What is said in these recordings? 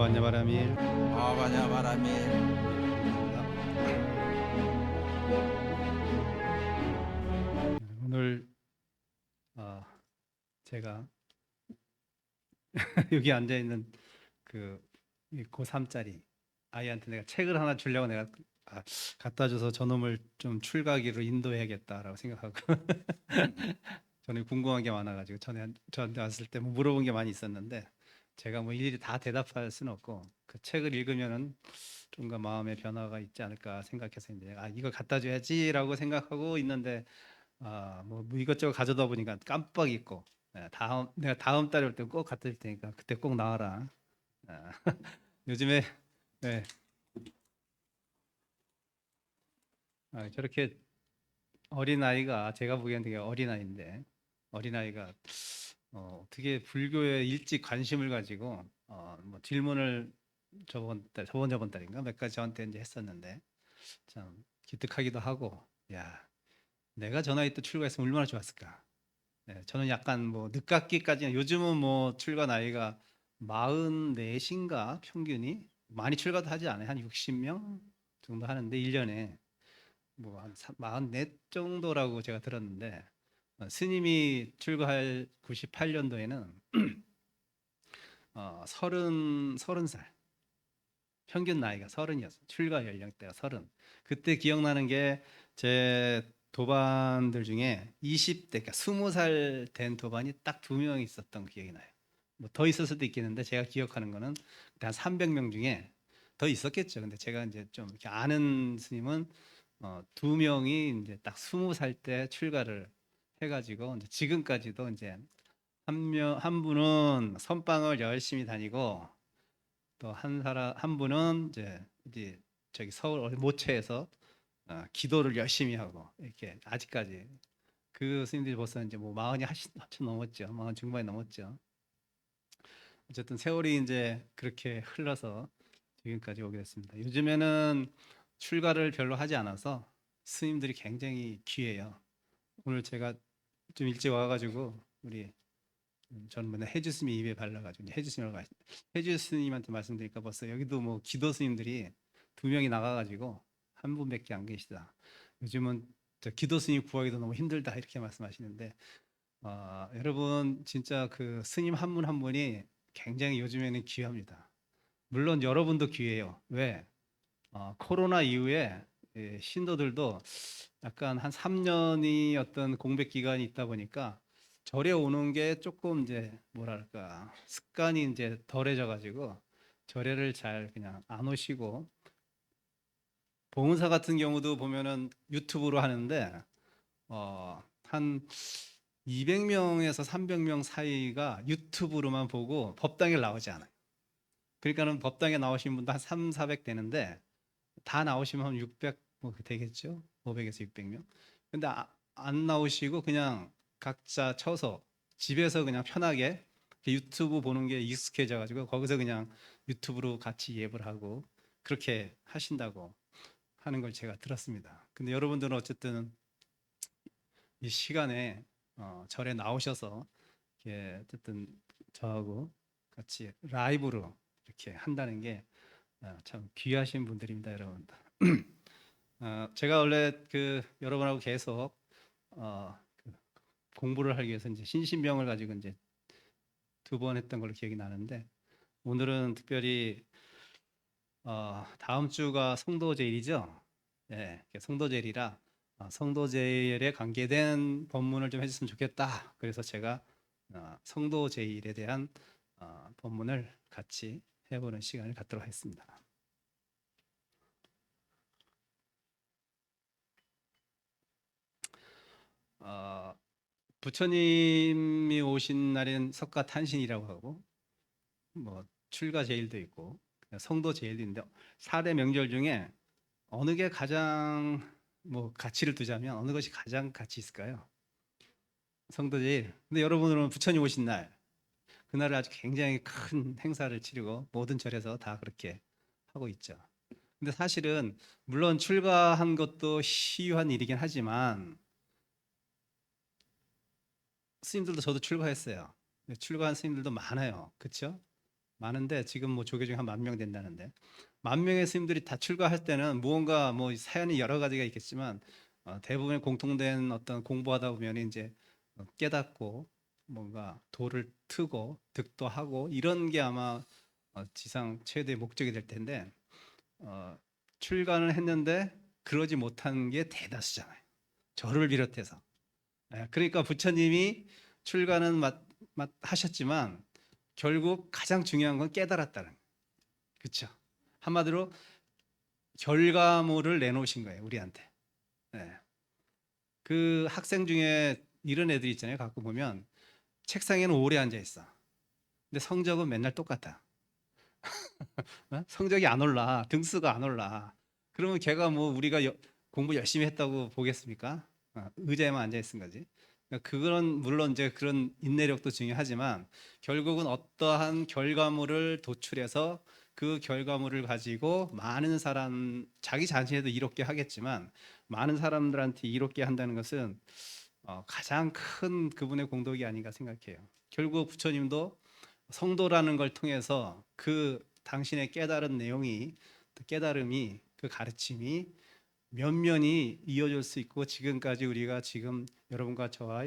아바냐바라밀. 아바냐바라밀. 오늘 제가 여기 앉아 있는 그 고3짜리 아이한테 내가 책을 하나 주려고 내가 갖다 줘서 저놈을 좀 출가기로 인도해야겠다라고 생각하고 저는 궁금한 게 많아가지고 저한테 왔을 때 뭐 물어본 게 많이 있었는데 제가 뭐 일일이 다 대답할 수는 없고 그 책을 읽으면은 좀가 마음의 변화가 있지 않을까 생각해서 이제 이거 갖다 줘야지라고 생각하고 있는데 뭐 이것저것 가져다 보니까 깜빡 잊고 내가 다음 달에 올 때 꼭 갖다 줄 테니까 그때 꼭 나와라. 아, 요즘에 네, 저렇게 어린 아이가 제가 보기엔 되게 어린 아이인데 어린 아이가 어떻게 불교에 일찍 관심을 가지고 뭐 질문을 저번 달인가 몇 가지 저한테 이제 했었는데 참 기특하기도 하고 야 내가 저 나이 때 출가했으면 얼마나 좋았을까. 네, 저는 약간 뭐 늦깎이까지는 요즘은 뭐 출가 나이가 44인가 평균이 많이 출가도 하지 않아요. 한 60명 정도 하는데 1년에 뭐한 44 정도라고 제가 들었는데 스님이 출가할 98년도에는 30살 평균 나이가 30이었어요. 출가 연령대가 30. 그때 기억나는 게 제 도반들 중에 20대, 그러니까 20살 된 도반이 딱 2명 있었던 기억이 나요. 뭐 더 있을 수도 있겠는데 제가 기억하는 거는 그때 한 300명 중에 더 있었겠죠. 근데 제가 이제 좀 이렇게 아는 스님은 2명이 이제 딱 20살 때 출가를 해가지고 이제 지금까지도 이제 한 분은 선방을 열심히 다니고 또 한 분은 이제 저기 서울 모처에서 기도를 열심히 하고 이렇게 아직까지 그 스님들이 벌써 이제 뭐 마흔이 한참 넘었죠. 마흔 중반이 넘었죠. 어쨌든 세월이 이제 그렇게 흘러서 지금까지 오게 됐습니다. 요즘에는 출가를 별로 하지 않아서 스님들이 굉장히 귀해요. 오늘 제가 좀 일찍 와가지고 우리 저는 맨날 해주 스님 입에 발라가지고 해주 스님이라고 해주 스님한테 말씀드리니까 벌써 여기도 뭐 기도 스님들이 2명이 나가가지고 한 분밖에 안 계시다. 요즘은 저 기도 스님 구하기도 너무 힘들다 이렇게 말씀하시는데 여러분 진짜 그 스님 한 분 한 분이 굉장히 요즘에는 귀합니다. 물론 여러분도 귀해요. 왜? 코로나 이후에 신도들도 약간 한 3년이 어떤 공백 기간이 있다 보니까 절에 오는 게 조금 이제 뭐랄까 습관이 이제 덜해져 가지고 절에를 잘 그냥 안 오시고 봉은사 같은 경우도 보면은 유튜브로 하는데 한 200명에서 300명 사이가 유튜브로만 보고 법당에 나오지 않아요. 그러니까는 법당에 나오신 분도 한 3, 400 되는데 다 나오시면 한 600 뭐 되겠죠? 500에서 600명. 근데 안 나오시고 그냥 각자 쳐서 집에서 그냥 편하게 유튜브 보는 게 익숙해져 가지고 거기서 그냥 유튜브로 같이 예불 하고 그렇게 하신다고 하는 걸 제가 들었습니다. 근데 여러분들은 어쨌든 이 시간에 절에 나오셔서 이렇게 어쨌든 저하고 같이 라이브로 이렇게 한다는 게 참 귀하신 분들입니다, 여러분. 제가 원래 그 여러분하고 계속 그 공부를 하기 위해서 이제 신신병을 가지고 이제 2번 했던 걸로 기억이 나는데 오늘은 특별히 다음 주가 성도제일이죠. 예, 성도제일이라 성도제일에 관계된 법문을 좀 해줬으면 좋겠다. 그래서 제가 성도제일에 대한 법문을 같이 해보는 시간을 갖도록 하겠습니다. 어, 부처님이 오신 날은 석가탄신이라고 하고 뭐 출가제일도 있고 성도제일도 있는데 4대 명절 중에 어느 게 가장 뭐 가치를 두자면 어느 것이 가장 가치 있을까요? 성도제일. 근데 여러분들은 부처님 오신 날 그날을 아주 굉장히 큰 행사를 치르고 모든 절에서 다 그렇게 하고 있죠. 근데 사실은 물론 출가한 것도 시유한 일이긴 하지만 스님들도 저도 출가했어요. 출가한 스님들도 많아요. 그렇죠? 많은데 지금 뭐 조계 중에 한 10,000명 된다는데 10,000명의 스님들이 다 출가할 때는 무언가 뭐 사연이 여러 가지가 있겠지만 대부분의 공통된 어떤 공부하다 보면 이제 깨닫고 뭔가 도를 트고 득도하고 이런 게 아마 지상 최대의 목적이 될 텐데 출가는 했는데 그러지 못한 게 대다수잖아요. 저를 비롯해서. 그러니까 부처님이 출가는 하셨지만 결국 가장 중요한 건 깨달았다는 거예요. 그렇죠? 한마디로 결과물을 내놓으신 거예요, 우리한테. 네. 그 학생 중에 이런 애들 있잖아요. 가끔 보면 책상에는 오래 앉아 있어. 근데 성적은 맨날 똑같아. 성적이 안 올라. 등수가 안 올라. 그러면 걔가 뭐 우리가 공부 열심히 했다고 보겠습니까? 의자에만 앉아 있은 거지. 그러니까 그건 물론 이제 그런 인내력도 중요하지만 결국은 어떠한 결과물을 도출해서 그 결과물을 가지고 많은 사람 자기 자신에도 이롭게 하겠지만 많은 사람들한테 이롭게 한다는 것은 가장 큰 그분의 공덕이 아닌가 생각해요. 결국 부처님도 성도라는 걸 통해서 그 당신의 깨달은 내용이 깨달음이 그 가르침이 면면이 이어질 수 있고 지금까지 우리가 지금 여러분과 저와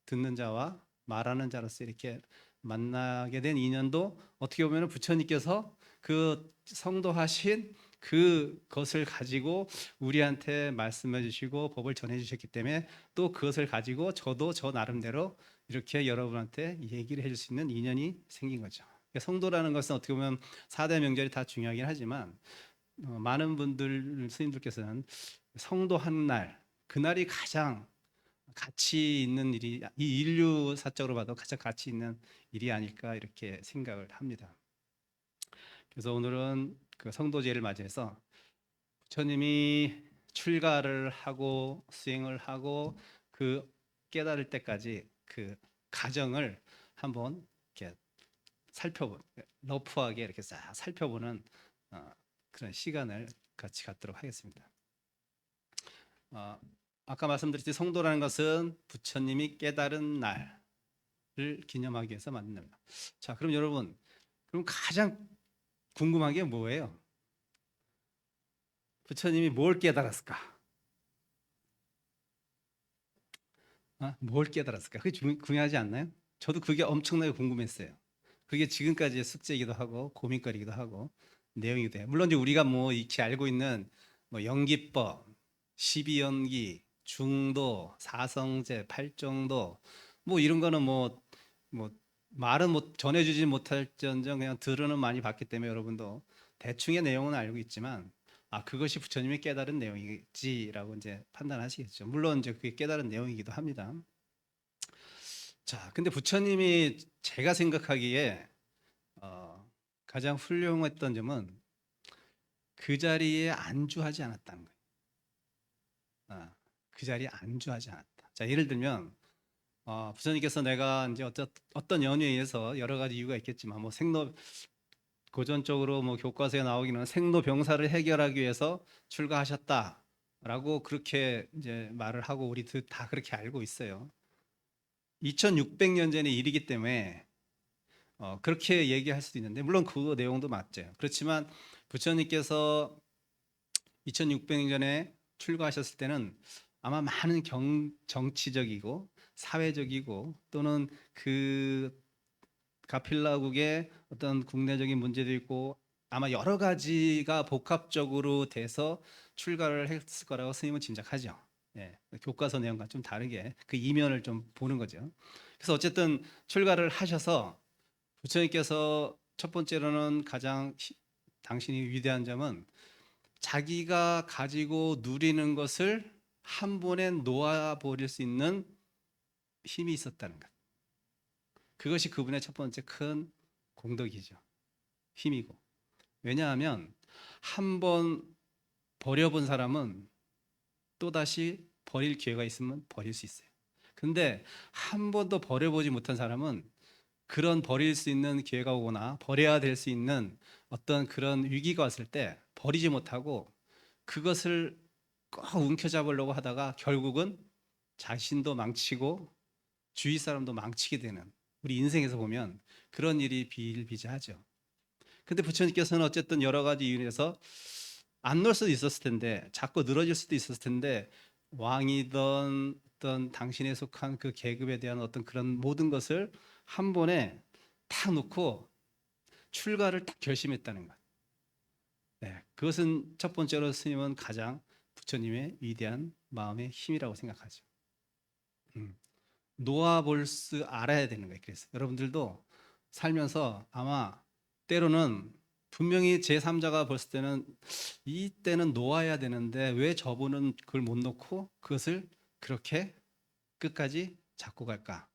듣는 자와 말하는 자로서 이렇게 만나게 된 인연도 어떻게 보면 부처님께서 그 성도하신 그것을 가지고 우리한테 말씀해 주시고 법을 전해 주셨기 때문에 또 그것을 가지고 저도 저 나름대로 이렇게 여러분한테 얘기를 해줄 수 있는 인연이 생긴 거죠. 성도라는 것은 어떻게 보면 4대 명절이 다 중요하긴 하지만 많은 분들 스님들께서는 성도 한 날, 그날이 가장 가치 있는 일이 이 인류사적으로 봐도 가장 가치 있는 일이 아닐까 이렇게 생각을 합니다. 그래서 오늘은 그 성도제를 맞이해서 부처님이 출가를 하고 수행을 하고 그 깨달을 때까지 그 과정을 한번 이렇게 살펴본 러프하게 이렇게 싹 살펴보는 그런 시간을 같이 갖도록 하겠습니다. 아까 말씀드렸듯이 성도라는 것은 부처님이 깨달은 날을 기념하기 위해서 만듭니다. 자, 그럼 여러분, 그럼 가장 궁금한 게 뭐예요? 부처님이 뭘 깨달았을까? 뭘 깨달았을까? 그게 중요하지 않나요? 저도 그게 엄청나게 궁금했어요. 그게 지금까지의 숙제이기도 하고 고민거리이기도 하고 내용이기도 해요. 물론 이제 우리가 뭐 익히 알고 있는 뭐 연기법, 12연기, 중도, 사성제, 팔정도 뭐 이런 거는 뭐 말은 못 전해주지 못할지언정 그냥 들으는 많이 봤기 때문에 여러분도 대충의 내용은 알고 있지만 그것이 부처님이 깨달은 내용이지라고 이제 판단하시겠죠. 물론 이제 그게 깨달은 내용이기도 합니다. 자, 근데 부처님이 제가 생각하기에 가장 훌륭했던 점은 그 자리에 안주하지 않았다는 거예요. 그 자리에 안주하지 않았다. 자, 예를 들면 부처님께서 내가 이제 어떤 연유에 의해서 여러 가지 이유가 있겠지만 뭐 고전적으로 뭐 교과서에 나오기는 생로병사를 해결하기 위해서 출가하셨다라고 그렇게 이제 말을 하고 우리 다 그렇게 알고 있어요. 2600년 전의 일이기 때문에 그렇게 얘기할 수도 있는데 물론 그 내용도 맞죠. 그렇지만 부처님께서 2600년 전에 출가하셨을 때는 아마 많은 정치적이고 사회적이고 또는 그 가필라국의 어떤 국내적인 문제도 있고 아마 여러 가지가 복합적으로 돼서 출가를 했을 거라고 스님은 짐작하죠. 예, 교과서 내용과 좀 다르게 그 이면을 좀 보는 거죠. 그래서 어쨌든 출가를 하셔서 부처님께서 첫 번째로는 가장 당신이 위대한 점은 자기가 가지고 누리는 것을 한 번에 놓아버릴 수 있는 힘이 있었다는 것. 그것이 그분의 첫 번째 큰 공덕이죠. 힘이고. 왜냐하면 한 번 버려본 사람은 또다시 버릴 기회가 있으면 버릴 수 있어요. 근데 한 번도 버려보지 못한 사람은 그런 버릴 수 있는 기회가 오거나 버려야 될 수 있는 어떤 그런 위기가 왔을 때 버리지 못하고 그것을 꼭 움켜잡으려고 하다가 결국은 자신도 망치고 주위 사람도 망치게 되는 우리 인생에서 보면 그런 일이 비일비재하죠. 근데 부처님께서는 어쨌든 여러 가지 이유에서 안 놀 수도 있었을 텐데, 자꾸 늘어질 수도 있었을 텐데, 왕이든 어떤 당신에 속한 그 계급에 대한 어떤 그런 모든 것을 한 번에 탁 놓고 출가를 딱 결심했다는 것. 네, 그것은 첫 번째로 스님은 가장 부처님의 위대한 마음의 힘이라고 생각하죠. 놓아볼 수 알아야 되는 거예요. 그래서 여러분들도 살면서 아마 때로는 분명히 제3자가 봤을 때는 이때는 놓아야 되는데 왜 저분은 그걸 못 놓고 그것을 그렇게 끝까지 잡고 갈까?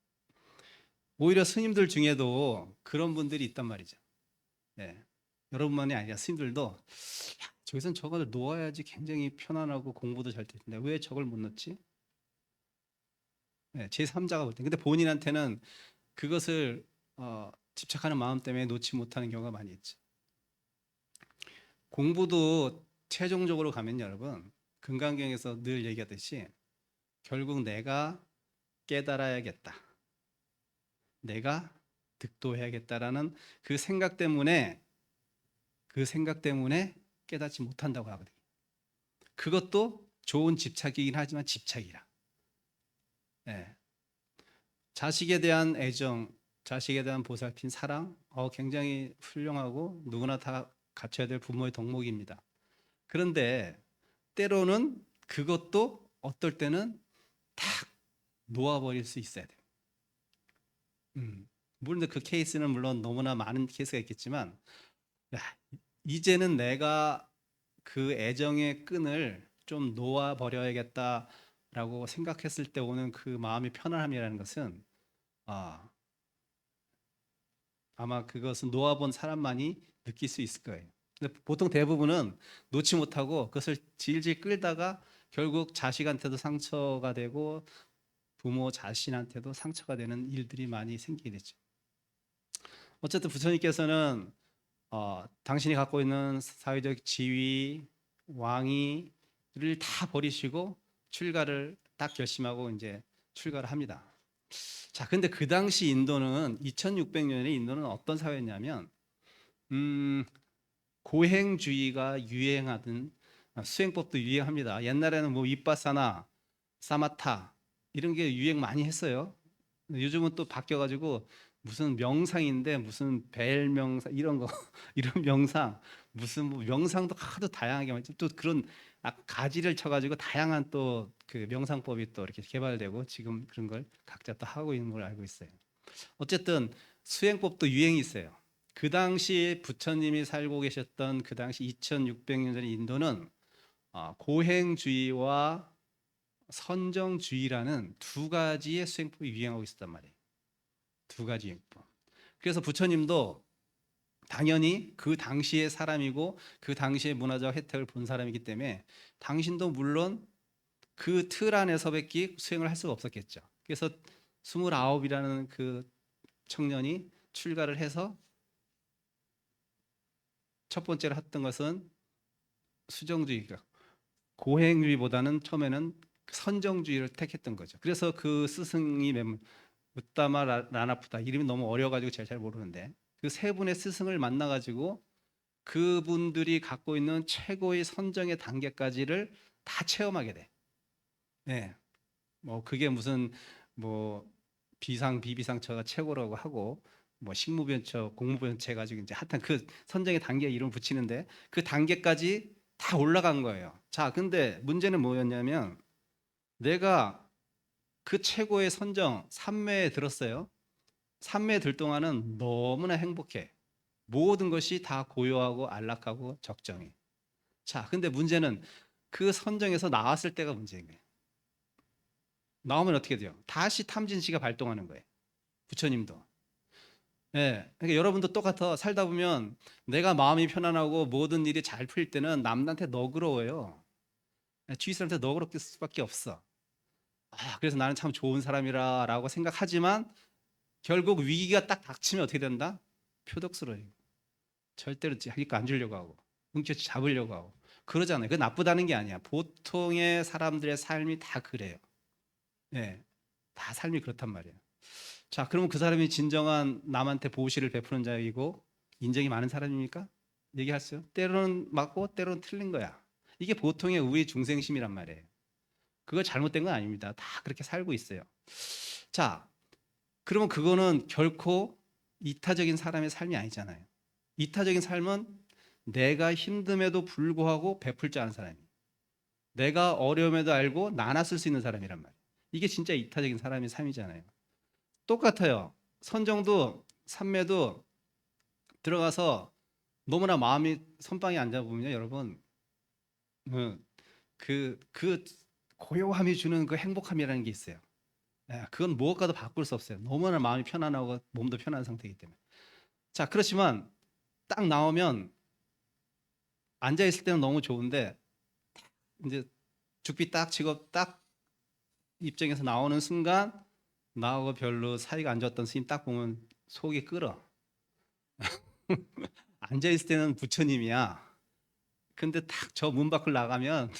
오히려 스님들 중에도 그런 분들이 있단 말이죠. 네. 여러분만이 아니라 스님들도 저기선 저걸 놓아야지 굉장히 편안하고 공부도 잘 되는데 왜 저걸 못 놓지? 네, 제3자가 볼 때. 근데 본인한테는 그것을 집착하는 마음 때문에 놓지 못하는 경우가 많이 있죠. 공부도 최종적으로 가면 여러분 금강경에서 늘 얘기하듯이 결국 내가 깨달아야겠다. 내가 득도해야겠다라는 그 생각 때문에 깨닫지 못한다고 하거든요. 그것도 좋은 집착이긴 하지만 집착이라. 네. 자식에 대한 애정, 자식에 대한 보살핀 사랑, 굉장히 훌륭하고 누구나 다 갖춰야 될 부모의 덕목입니다. 그런데 때로는 그것도 어떨 때는 탁 놓아버릴 수 있어야 돼요. 물론 그 케이스는 물론 너무나 많은 케이스가 있겠지만, 야, 이제는 내가 그 애정의 끈을 좀 놓아버려야겠다라고 생각했을 때 오는 그 마음의 편안함이라는 것은 아마 그것은 놓아본 사람만이 느낄 수 있을 거예요. 근데 보통 대부분은 놓지 못하고 그것을 질질 끌다가 결국 자식한테도 상처가 되고 부모 자신한테도 상처가 되는 일들이 많이 생기게 되죠. 어쨌든 부처님께서는 당신이 갖고 있는 사회적 지위, 왕위를 다 버리시고 출가를 딱 결심하고 이제 출가를 합니다. 자, 근데 그 당시 인도는 2600년의 인도는 어떤 사회였냐면 고행주의가 유행하던 수행법도 유행합니다. 옛날에는 뭐 윗바사나 사마타 이런 게 유행 많이 했어요. 요즘은 또 바뀌어가지고 무슨 명상인데 무슨 벨 명상 이런 거 이런 명상 무슨 뭐 명상도 하도 다양하게 또 그런 가지를 쳐가지고 다양한 또 그 명상법이 또 이렇게 개발되고 지금 그런 걸 각자 또 하고 있는 걸 알고 있어요. 어쨌든 수행법도 유행이 있어요. 그 당시 부처님이 살고 계셨던 그 당시 2600년 전의 인도는 고행주의와 선정주의라는 두 가지의 수행법이 유행하고 있었단 말이에요. 두 가지 수행법. 그래서 부처님도 당연히 그 당시의 사람이고 그 당시의 문화적 혜택을 본 사람이기 때문에 당신도 물론 그 틀 안에서밖에 수행을 할 수가 없었겠죠. 그래서 29이라는 그 청년이 출가를 해서 첫 번째로 했던 것은 수정주의가 고행주의보다는 처음에는 선정주의를 택했던 거죠. 그래서 그 스승이 우따마 라나푸다 이름이 너무 어려가지고 제가 잘 모르는데 그 세 분의 스승을 만나가지고 그분들이 갖고 있는 최고의 선정의 단계까지를 다 체험하게 돼. 네, 뭐 그게 무슨 뭐 비상 비비상처가 최고라고 하고 뭐 식무변처 공무변처 해가지고 이제 하여튼 그 선정의 단계에 이름 붙이는데 그 단계까지 다 올라간 거예요. 자, 근데 문제는 뭐였냐면 내가 그 최고의 선정 삼매에 들었어요. 삼매에 들 동안은 너무나 행복해. 모든 것이 다 고요하고 안락하고 적정해. 자, 근데 문제는 그 선정에서 나왔을 때가 문제인 거예요. 나오면 어떻게 돼요? 다시 탐진치가 발동하는 거예요. 부처님도. 예, 그러니까 여러분도 똑같아. 살다 보면 내가 마음이 편안하고 모든 일이 잘 풀릴 때는 남한테 너그러워요. 주위 사람한테 너그럽게 수밖에 없어. 그래서 나는 참 좋은 사람이라고 생각하지만 결국 위기가 딱 닥치면 어떻게 된다? 표독스러워요. 절대로 자기 거 안 주려고 하고 뭉쳐 잡으려고 하고 그러잖아요. 그게 나쁘다는 게 아니야. 보통의 사람들의 삶이 다 그래요. 예, 다 삶이 그렇단 말이에요. 자, 그러면 그 사람이 진정한 남한테 보시를 베푸는 자이고 인정이 많은 사람입니까? 얘기하세요. 때로는 맞고 때로는 틀린 거야. 이게 보통의 우리 중생심이란 말이에요. 그거 잘못된 건 아닙니다. 다 그렇게 살고 있어요. 자, 그러면 그거는 결코 이타적인 사람의 삶이 아니잖아요. 이타적인 삶은 내가 힘듦에도 불구하고 베풀 줄 아는 사람이에요. 내가 어려움에도 알고 나눠쓸 수 있는 사람이란 말이에요. 이게 진짜 이타적인 사람의 삶이잖아요. 똑같아요. 선정도 삼매도 들어가서 너무나 마음이 선방에 앉아보면요, 여러분, 그 고요함이 주는 그 행복함이라는 게 있어요. 그건 무엇과도 바꿀 수 없어요. 너무나 마음이 편안하고 몸도 편한 상태이기 때문에. 자, 그렇지만 딱 나오면 앉아 있을 때는 너무 좋은데 이제 죽비 딱 치고 딱 입장에서 나오는 순간 나하고 별로 사이가 안 좋았던 스님 딱 보면 속이 끓어. 앉아 있을 때는 부처님이야. 근데 딱 저 문 밖을 나가면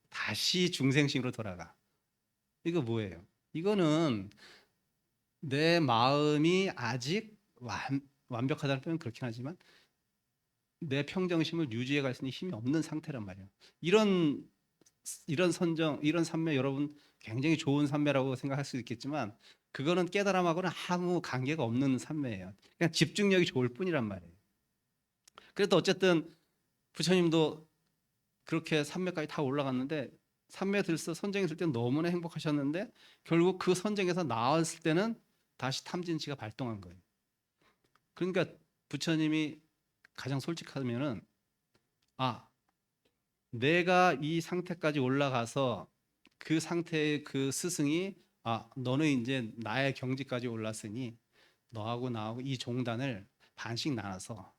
다시 중생심으로 돌아가. 이거 뭐예요? 이거는 내 마음이 아직 완벽하다는 표현은 그렇긴 하지만 내 평정심을 유지해 갈 수 있는 힘이 없는 상태란 말이에요. 이런 선정, 이런 삼매 여러분 굉장히 좋은 삼매라고 생각할 수 있겠지만 그거는 깨달음하고는 아무 관계가 없는 삼매예요. 그냥 집중력이 좋을 뿐이란 말이에요. 그래도 어쨌든 부처님도 그렇게 삼매까지 다 올라갔는데 삼매 들서 선정했을 때는 너무나 행복하셨는데 결국 그 선정에서 나왔을 때는 다시 탐진치가 발동한 거예요. 그러니까 부처님이 가장 솔직하면은 내가 이 상태까지 올라가서 그 상태의 그 스승이 너는 이제 나의 경지까지 올랐으니 너하고 나하고 이 종단을 반씩 나눠서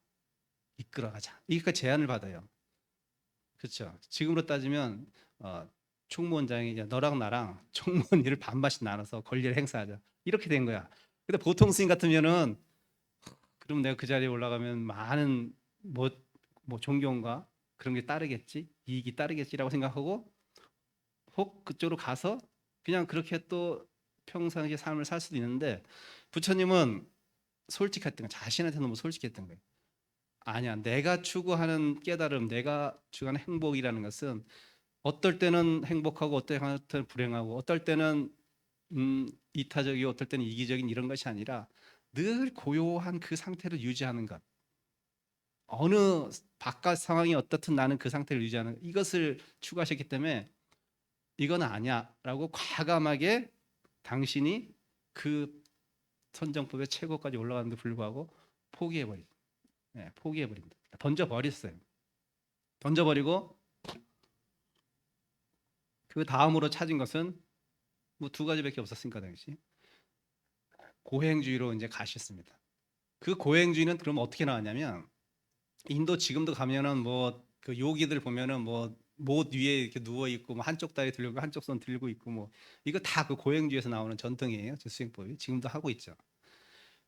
이끌어가자. 이니까 제안을 받아요. 그렇죠. 지금으로 따지면 총무원장이 너랑 나랑 총무원 일을 반반씩 나눠서 권리를 행사하자. 이렇게 된 거야. 근데 보통 스님 같으면은 그럼 내가 그 자리에 올라가면 많은 뭐 존경과 그런 게 따르겠지, 이익이 따르겠지라고 생각하고 혹 그쪽으로 가서 그냥 그렇게 또 평상시의 삶을 살 수도 있는데 부처님은 솔직했던 거예요. 자신한테 너무 솔직했던 거예요. 아니야, 내가 추구하는 깨달음, 내가 추구하는 행복이라는 것은 어떨 때는 행복하고 어떨 때는 불행하고 어떨 때는 이타적이고 어떨 때는 이기적인 이런 것이 아니라 늘 고요한 그 상태를 유지하는 것. 어느 바깥 상황이 어떻든 나는 그 상태를 유지하는 이것을 추구하셨기 때문에 이건 아니야라고 과감하게 당신이 그 선정법의 최고까지 올라가는데 불구하고 포기해버립니다. 던져버렸어요. 던져버리고 그 다음으로 찾은 것은 뭐 두 가지밖에 없었으니까 당시 고행주의로 이제 가셨습니다. 그 고행주의는 그럼 어떻게 나왔냐면 인도 지금도 가면은 뭐 그 요기들 보면은 뭐 못 위에 이렇게 누워 있고 뭐 한쪽 다리 들고 한쪽 손 들고 있고 뭐 이거 다 그 고행주의에서 나오는 전통이에요. 저 수행법이 지금도 하고 있죠.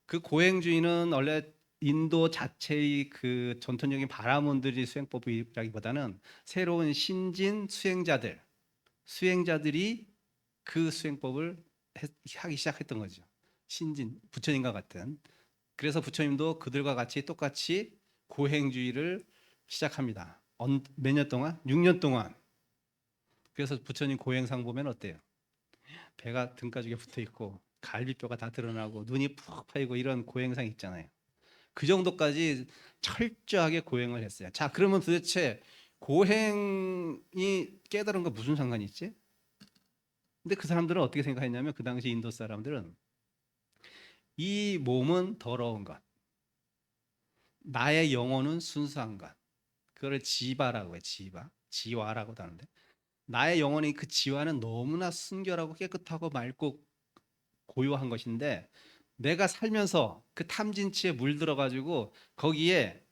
그 고행주의는 원래 인도 자체의 그 전통적인 바라몬들이 수행법이라기보다는 새로운 신진 수행자들이 그 수행법을 하기 시작했던 거죠. 신진 부처님과 같은. 그래서 부처님도 그들과 같이 똑같이 고행주의를 시작합니다. 몇 년 동안? 6년 동안. 그래서 부처님 고행상 보면 어때요? 배가 등가죽에 붙어 있고 갈비뼈가 다 드러나고 눈이 푹 파이고 이런 고행상 있잖아요. 그 정도까지 철저하게 고행을 했어요. 자, 그러면 도대체 고행이 깨달은 거 무슨 상관이 있지? 근데 그 사람들은 어떻게 생각했냐면 그 당시 인도 사람들은 이 몸은 더러운 것, 나의 영혼은 순수한 것, 그걸 지바라고 해요. 지와라고도 하는데 나의 영혼이 그 지와는 너무나 순결하고 깨끗하고 맑고 고요한 것인데 내가 살면서 그 탐진치에 물들어 가지고 거기에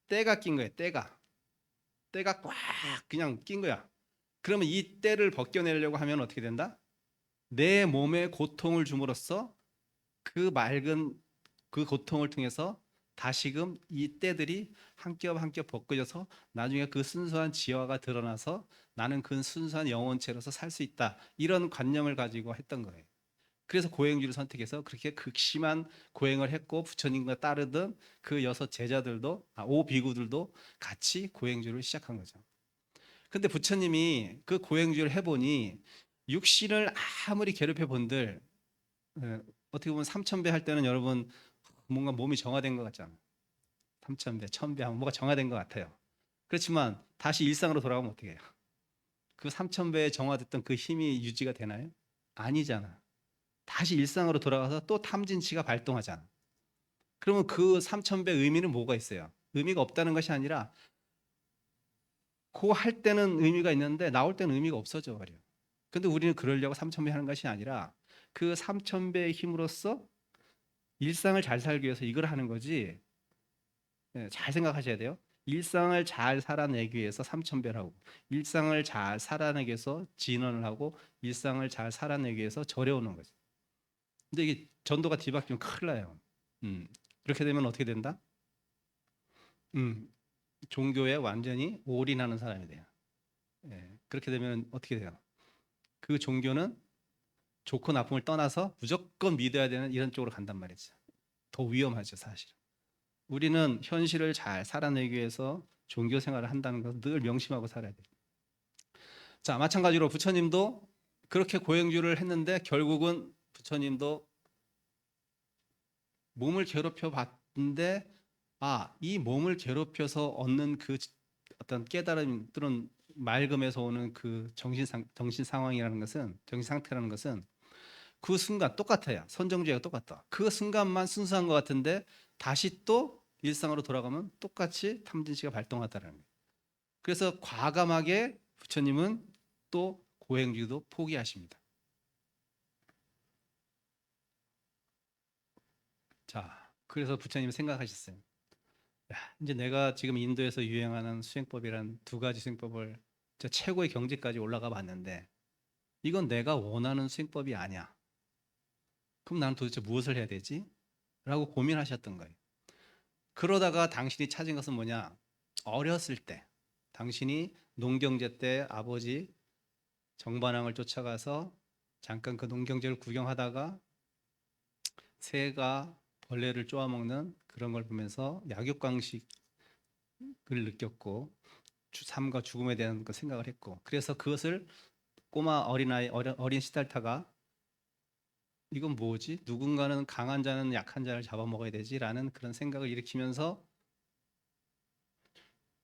때가 낀 거예요. 때가 꽉 그냥 낀 거야. 그러면 이 때를 벗겨내려고 하면 어떻게 된다? 내 몸에 고통을 줌으로써 그 맑은 그 고통을 통해서 다시금 이 때들이 한 겹 한 겹 벗겨져서 나중에 그 순수한 지화가 드러나서 나는 그 순수한 영혼체로서 살 수 있다. 이런 관념을 가지고 했던 거예요. 그래서 고행주를 선택해서 그렇게 극심한 고행을 했고 부처님과 따르던 그 여섯 제자들도 오비구들도 같이 고행주를 시작한 거죠. 근데 부처님이 그 고행주를 해보니 육신을 아무리 괴롭혀 본들 어떻게 보면 3,000배 할 때는 여러분 뭔가 몸이 정화된 것 같잖아요. 3,000배, 1,000배 하면 뭐가 정화된 것 같아요. 그렇지만 다시 일상으로 돌아가면 어떻게 해요? 그 3,000배에 정화됐던 그 힘이 유지가 되나요? 아니잖아. 다시 일상으로 돌아가서 또 탐진치가 발동하잖아. 그러면 그 3,000배 의미는 뭐가 있어요? 의미가 없다는 것이 아니라 그거 할 때는 의미가 있는데 나올 때는 의미가 없어져 버려. 근데 우리는 그러려고 3,000배 하는 것이 아니라 그 3,000배의 힘으로써 일상을 잘 살기 위해서 이걸 하는 거지. 잘 생각하셔야 돼요. 일상을 잘 살아내기 위해서 3,000배를 하고 일상을 잘 살아내기 위해서 진언을 하고 일상을 잘 살아내기 위해서 절여오는 거죠. 근데 이게 전도가 뒤바뀌면 큰일 나요. 그렇게 되면 어떻게 된다? 종교에 완전히 올인하는 사람이 돼요. 그렇게 되면 어떻게 돼요? 그 종교는 좋고 나쁨을 떠나서 무조건 믿어야 되는 이런 쪽으로 간단 말이죠. 더 위험하죠, 사실. 우리는 현실을 잘 살아내기 위해서 종교 생활을 한다는 것을 늘 명심하고 살아야 돼요. 자, 마찬가지로 부처님도 그렇게 고행주를 했는데 결국은 부처님도 몸을 괴롭혀 봤는데 이 몸을 괴롭혀서 얻는 그 어떤 깨달음 또는 맑음에서 오는 그 정신 상황이라는 것은 정신 상태라는 것은 그 순간 똑같아요. 선정주의가 똑같다. 그 순간만 순수한 것 같은데 다시 또 일상으로 돌아가면 똑같이 탐진치가 발동하다는 거예요. 그래서 과감하게 부처님은 또 고행주도 포기하십니다. 자, 그래서 부처님 생각하셨어요. 야, 이제 내가 지금 인도에서 유행하는 수행법이란 두 가지 수행법을 최고의 경지까지 올라가 봤는데 이건 내가 원하는 수행법이 아니야. 그럼 나는 도대체 무엇을 해야 되지? 라고 고민하셨던 거예요. 그러다가 당신이 찾은 것은 뭐냐? 어렸을 때 당신이 농경제 때 아버지 정반왕을 쫓아가서 잠깐 그 농경제를 구경하다가 새가 벌레를 쪼아먹는 그런 걸 보면서 약육강식을 느꼈고 삶과 죽음에 대한 그 생각을 했고 그래서 그것을 꼬마 어린 시달타가 이건 뭐지? 누군가는 강한 자는 약한 자를 잡아먹어야 되지라는 그런 생각을 일으키면서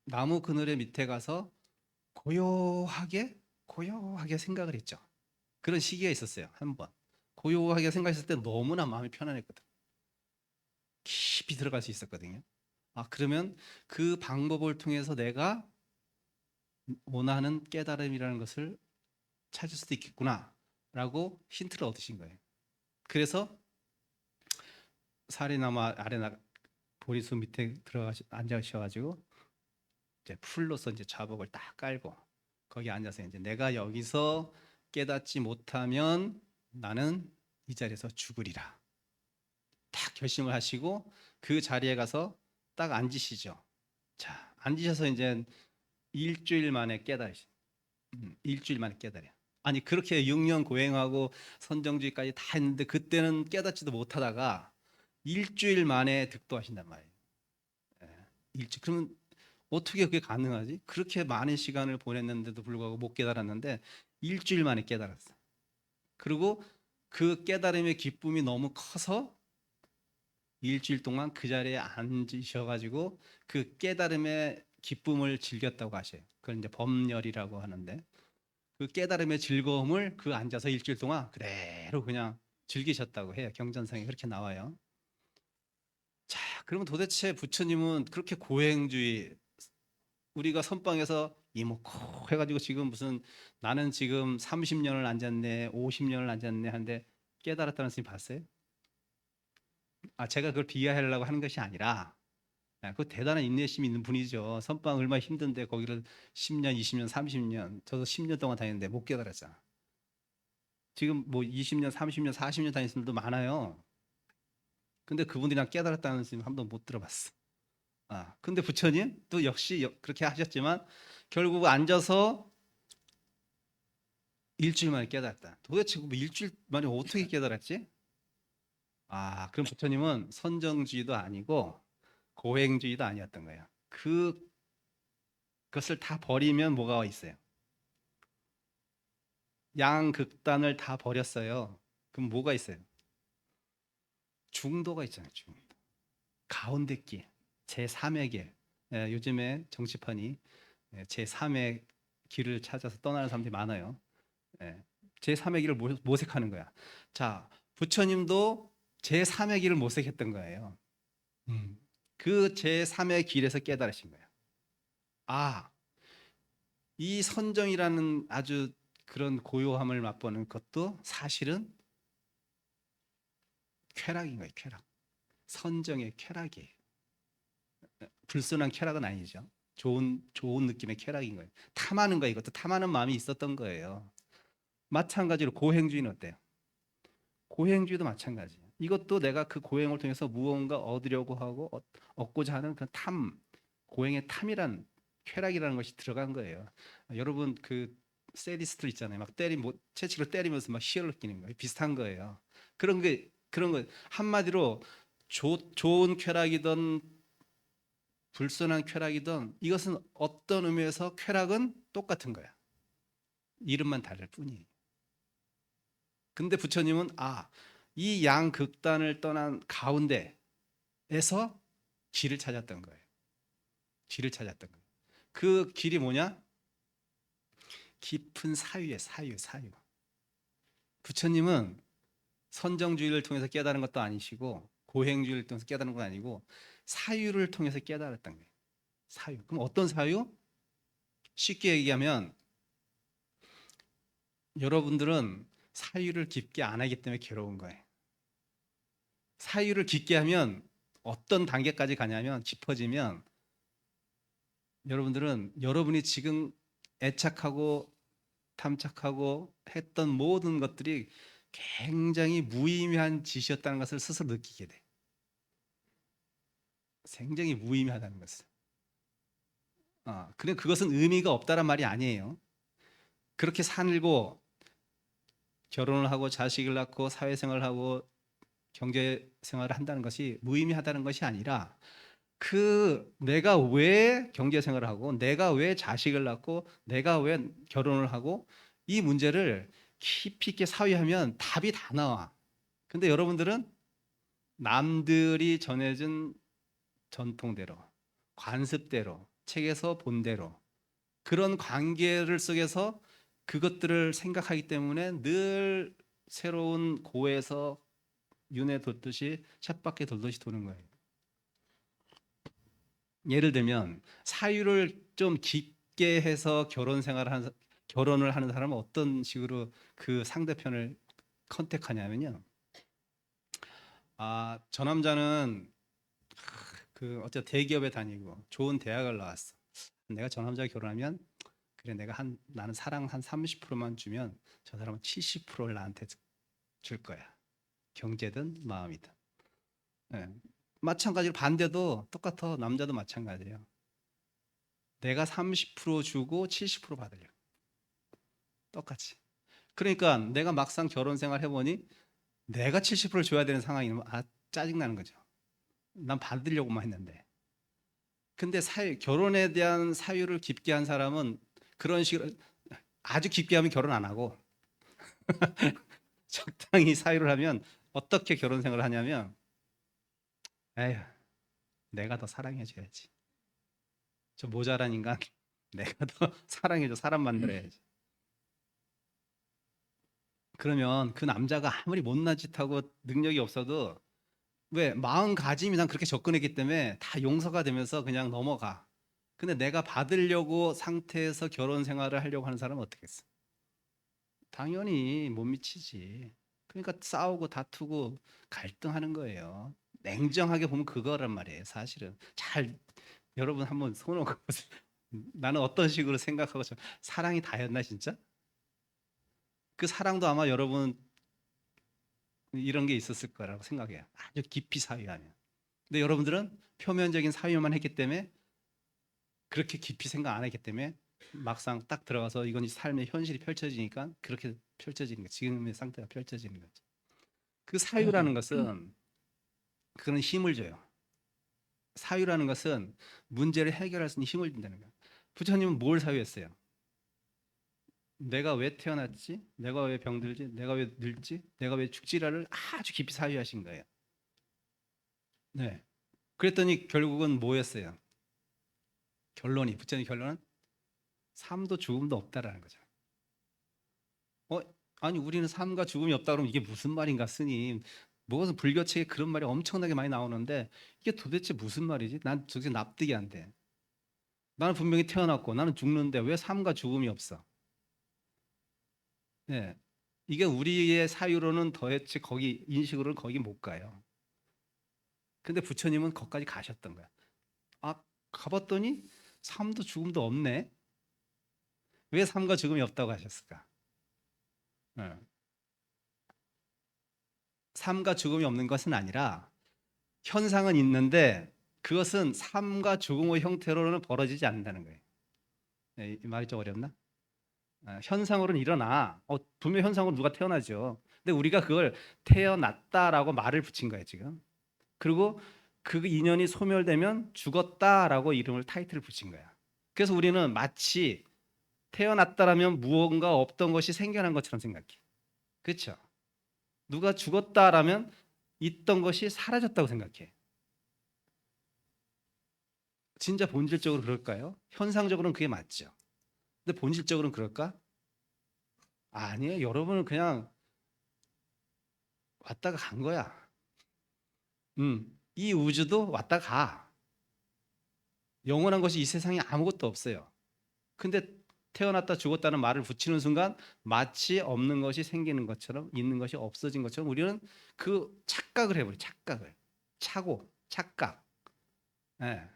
나무 그늘의 밑에 가서 고요하게 생각을 했죠. 그런 시기가 있었어요. 한 번. 고요하게 생각했을 때 너무나 마음이 편안했거든. 깊이 들어갈 수 있었거든요. 그러면 그 방법을 통해서 내가 원하는 깨달음이라는 것을 찾을 수도 있겠구나라고 힌트를 얻으신 거예요. 그래서 사리나무 아래 보리수 밑에 앉으셔가지고 이제 풀로서 이제 좌복을 딱 깔고 거기 앉아서 이제 내가 여기서 깨닫지 못하면 나는 이 자리에서 죽으리라. 딱 결심을 하시고 그 자리에 가서 딱 앉으시죠. 자, 앉으셔서 이제 일주일 만에 깨달으시. 일주일 만에 깨달아요. 아니 그렇게 6년 고행하고 선정주의까지 다 했는데 그때는 깨닫지도 못하다가 일주일 만에 득도하신단 말이에요. 일주일. 그러면 어떻게 그게 가능하지? 그렇게 많은 시간을 보냈는데도 불구하고 못 깨달았는데 일주일 만에 깨달았어요. 그리고 그 깨달음의 기쁨이 너무 커서 일주일 동안 그 자리에 앉으셔가지고 그 깨달음의 기쁨을 즐겼다고 하셔요. 그걸 이제 법열이라고 하는데 그 깨달음의 즐거움을 그 앉아서 일주일 동안 그대로 그냥 즐기셨다고 해요. 경전상에 그렇게 나와요. 자, 그러면 도대체 부처님은 그렇게 고행주의 우리가 선방에서 이목고 해가지고 지금 무슨 나는 지금 30년을 앉았네, 50년을 앉았네 하는데 깨달았다는 스님 봤어요? 제가 그걸 비하하려고 하는 것이 아니라 그 대단한 인내심이 있는 분이죠. 선방 얼마나 힘든데 거기를 10년, 20년, 30년 저도 10년 동안 다녔는데 못 깨달았잖아. 지금 뭐 20년, 30년, 40년 다니신 분들도 많아요. 근데 그분들이랑 깨달았다는 스님 한 번도 못 들어봤어. 근데 부처님 또 역시 그렇게 하셨지만 결국 앉아서 일주일 만에 깨달았다. 도대체 뭐 일주일 만에 어떻게 깨달았지? 아, 그럼 부처님은 선정주의도 아니고 고행주의도 아니었던 거예요. 그것을 다 버리면 뭐가 있어요? 양극단을 다 버렸어요. 그럼 뭐가 있어요? 중도가 있잖아요. 중도. 가운데 길, 제3의 길. 예, 요즘에 정치판이 제3의 길을 찾아서 떠나는 사람들이 많아요. 예, 제3의 길을 모색하는 거야. 자, 부처님도 제3의 길을 모색했던 거예요. 그 제3의 길에서 깨달으신 거예요. 아, 이 선정이라는 아주 그런 고요함을 맛보는 것도 사실은 쾌락인 거예요. 쾌락. 선정의 쾌락이에요. 불순한 쾌락은 아니죠. 좋은 느낌의 쾌락인 거예요. 탐하는 거예요. 이것도 탐하는 마음이 있었던 거예요. 마찬가지로 고행주의는 어때요? 고행주의도 마찬가지예요. 이것도 내가 그 고행을 통해서 무언가 얻으려고 하고 얻고자 하는 그 탐, 고행의 탐이란 쾌락이라는 것이 들어간 거예요. 여러분 그 세디스트 있잖아요. 막 채찍으로 때리면서 막 희열을 느끼는 거예요. 비슷한 거예요. 그런 거 한마디로 좋은 쾌락이든 불순한 쾌락이든 이것은 어떤 의미에서 쾌락은 똑같은 거야. 이름만 다를 뿐이에요. 근데 부처님은 이 양극단을 떠난 가운데에서 길을 찾았던 거예요. 길을 찾았던 거예요. 그 길이 뭐냐? 깊은 사유에 사유. 부처님은 선정주의를 통해서 깨달은 것도 아니시고 고행주의를 통해서 깨달은 건 아니고 사유를 통해서 깨달았던 거예요. 사유. 그럼 어떤 사유? 쉽게 얘기하면 여러분들은 사유를 깊게 안 하기 때문에 괴로운 거예요. 사유를 깊게 하면 어떤 단계까지 가냐면 깊어지면 여러분들은 여러분이 지금 애착하고 탐착하고 했던 모든 것들이 굉장히 무의미한 짓이었다는 것을 스스로 느끼게 돼. 굉장히 무의미하다는 것을. 그래 그것은 의미가 없다란 말이 아니에요. 그렇게 살고 결혼을 하고 자식을 낳고 사회생활을 하고 경제생활을 한다는 것이 무의미하다는 것이 아니라 내가 왜 경제생활을 하고 내가 왜 자식을 낳고 내가 왜 결혼을 하고 이 문제를 깊이 있게 사유하면 답이 다 나와. 근데 여러분들은 남들이 전해준 전통대로 관습대로 책에서 본 대로 그런 관계를 속에서 그것들을 생각하기 때문에 늘 새로운 고에서 윤에 돋듯이 쳇바퀴 돌듯이 도는 거예요. 예를 들면 사유를 좀 깊게 해서 결혼을 하는 사람은 어떤 식으로 그 상대편을 컨택하냐면요. 저 남자는 어째 대기업에 다니고 좋은 대학을 나왔어. 내가 저 남자가 결혼하면 그래 나는 사랑 한 30%만 주면 저 사람은 70%를 나한테 줄 거야. 경제든 마음이든. 예. 마찬가지로 반대도 똑같아. 남자도 마찬가지예요. 내가 30% 주고 70% 받으려. 똑같이. 그러니까 내가 막상 결혼 생활 해보니 내가 70%를 줘야 되는 상황이면 짜증나는 거죠. 난 받으려고만 했는데. 근데 결혼에 대한 사유를 깊게 한 사람은 그런 식으로 아주 깊게 하면 결혼 안 하고 적당히 사유를 하면 어떻게 결혼 생활을 하냐면 에휴 내가 더 사랑해줘야지. 저 모자란 인간 내가 더 사랑해줘. 사람 만들어야지. 그러면 그 남자가 아무리 못난 짓하고 능력이 없어도 왜 마음가짐이 난 그렇게 접근했기 때문에 다 용서가 되면서 그냥 넘어가. 근데 내가 받으려고 상태에서 결혼 생활을 하려고 하는 사람은 어떻겠어? 당연히 못 미치지. 그러니까 싸우고 다투고 갈등하는 거예요. 냉정하게 보면 그거란 말이에요. 사실은 여러분 한번 손을 보세요. 나는 어떤 식으로 생각하고 사랑이 다였나 진짜? 그 사랑도 아마 여러분 이런 게 있었을 거라고 생각해요. 아주 깊이 사유하면. 근데 여러분들은 표면적인 사유만 했기 때문에 그렇게 깊이 생각 안 했기 때문에 막상 딱 들어가서 이건 삶의 현실이 펼쳐지니까 그렇게 펼쳐지는 거, 지금의 상태가 펼쳐지는 거죠. 그 사유라는 것은 그런 힘을 줘요. 사유라는 것은 문제를 해결할 수 있는 힘을 준다는 거예요. 부처님은 뭘 사유했어요? 내가 왜 태어났지? 내가 왜 병들지? 내가 왜 늙지? 내가 왜 죽지라를 아주 깊이 사유하신 거예요. 네. 그랬더니 결국은 뭐였어요? 결론이 부처님 결론은 삶도 죽음도 없다라는 거죠. 어, 아니 우리는 삶과 죽음이 없다 그러면 이게 무슨 말인가 스님? 무슨 불교책에 그런 말이 엄청나게 많이 나오는데 이게 도대체 무슨 말이지? 난 도대체 납득이 안 돼. 나는 분명히 태어났고 나는 죽는데 왜 삶과 죽음이 없어? 네. 이게 우리의 사유로는 도대체 거기 인식으로는 거기 못 가요. 근데 부처님은 거기까지 가셨던 거야. 아, 가봤더니 삶도 죽음도 없네. 왜 삶과 죽음이 없다고 하셨을까? 네. 삶과 죽음이 없는 것은 아니라 현상은 있는데 그것은 삶과 죽음의 형태로는 벌어지지 않는다는 거예요. 네, 이 말이 좀 어렵나? 현상으로는 일어나. 분명 현상으로 누가 태어나죠. 근데 우리가 그걸 태어났다라고 말을 붙인 거예요 지금. 그리고 그 인연이 소멸되면 죽었다라고 이름을 타이틀을 붙인 거야. 그래서 우리는 마치 태어났다라면 무언가 없던 것이 생겨난 것처럼 생각해. 그렇죠? 누가 죽었다라면 있던 것이 사라졌다고 생각해. 진짜 본질적으로 그럴까요? 현상적으로는 그게 맞죠. 근데 본질적으로는 그럴까? 아니에요. 여러분은 그냥 왔다가 간 거야. 이 우주도 왔다 가. 영원한 것이 이 세상에 아무것도 없어요. 근데 태어났다 죽었다는 말을 붙이는 순간 마치 없는 것이 생기는 것처럼 있는 것이 없어진 것처럼 우리는 그 착각을 해버려. 착각을. 착오, 착각. 예.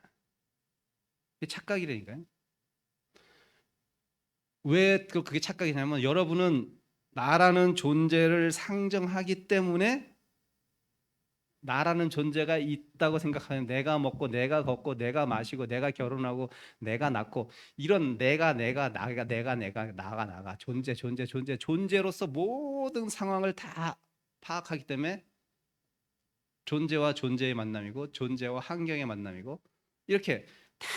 이게 착각이라니까요. 왜 그게 착각이냐면 여러분은 나라는 존재를 상정하기 때문에 나라는 존재가 있다고 생각하는 내가 먹고 내가 걷고 내가 마시고 내가 결혼하고 내가 낳고 이런 내가 나가 존재로서 모든 상황을 다 파악하기 때문에 존재와 존재의 만남이고 존재와 환경의 만남이고 이렇게 다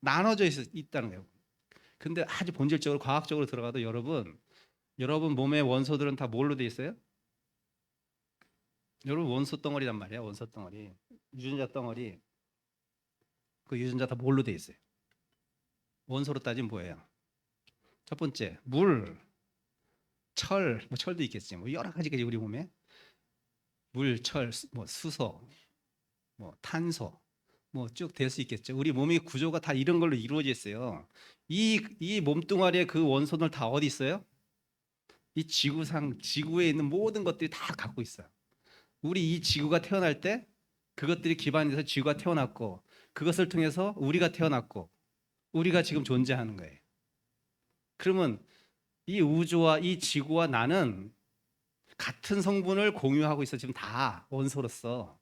나눠져 있다는 거예요. 근데 아주 본질적으로 과학적으로 들어가도 여러분 몸의 원소들은 다 뭘로 돼 있어요? 여러분 원소 덩어리란 말이야. 원소 덩어리, 유전자 덩어리. 그 유전자 다 뭘로 돼 있어요? 원소로 따지면 뭐예요? 첫 번째 물, 철, 뭐 철도 있겠지. 뭐 여러 가지가 우리 몸에 물, 철, 뭐 수소, 뭐 탄소, 뭐 쭉 될 수 있겠죠. 우리 몸의 구조가 다 이런 걸로 이루어져 있어요. 이 몸뚱아리의 그 원소들 다 어디 있어요? 이 지구에 있는 모든 것들이 다 갖고 있어요. 우리 이 지구가 태어날 때 그것들이 기반이 돼서 지구가 태어났고 그것을 통해서 우리가 태어났고 우리가 지금 존재하는 거예요. 그러면 이 우주와 이 지구와 나는 같은 성분을 공유하고 있어. 지금 다 원소로서.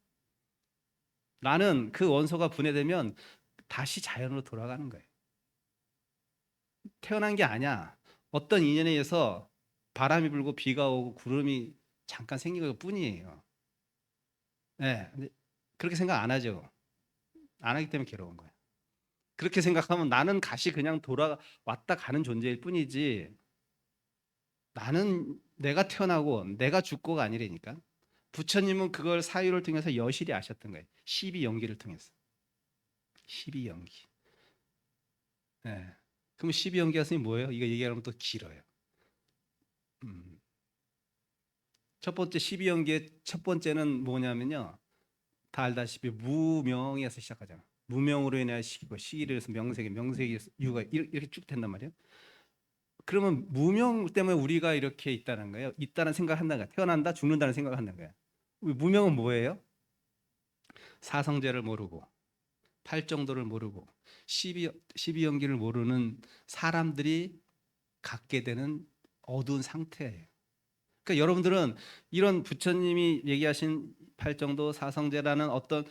나는 그 원소가 분해되면 다시 자연으로 돌아가는 거예요. 태어난 게 아니야. 어떤 인연에 의해서 바람이 불고 비가 오고 구름이 잠깐 생긴 것 뿐이에요. 네, 그렇게 생각 안 하죠. 안 하기 때문에 괴로운 거예요. 그렇게 생각하면 나는 다시 그냥 돌아왔다 가는 존재일 뿐이지 나는 내가 태어나고 내가 죽고가 아니라니까. 부처님은 그걸 사유를 통해서 여실히 아셨던 거예요. 12연기를 통해서. 12연기. 네. 그럼 12연기가 스님 뭐예요? 이거 얘기하면 또 길어요. 첫 번째 12연기의 첫 번째는 뭐냐면요. 다 알다시피 무명에서 시작하잖아. 무명으로 인해 시기고 시기를 해서 명색이 유가 이렇게 쭉 된단 말이에요. 그러면 무명 때문에 우리가 이렇게 있다는 거예요. 있다는 생각을 한다는 거야. 태어난다, 죽는다는 생각을 한다는 거야. 무명은 뭐예요? 사성제를 모르고 팔정도를 모르고 12연기를 모르는 사람들이 갖게 되는 어두운 상태예요. 그러니까 여러분들은 이런 부처님이 얘기하신 팔정도 사성제라는 어떤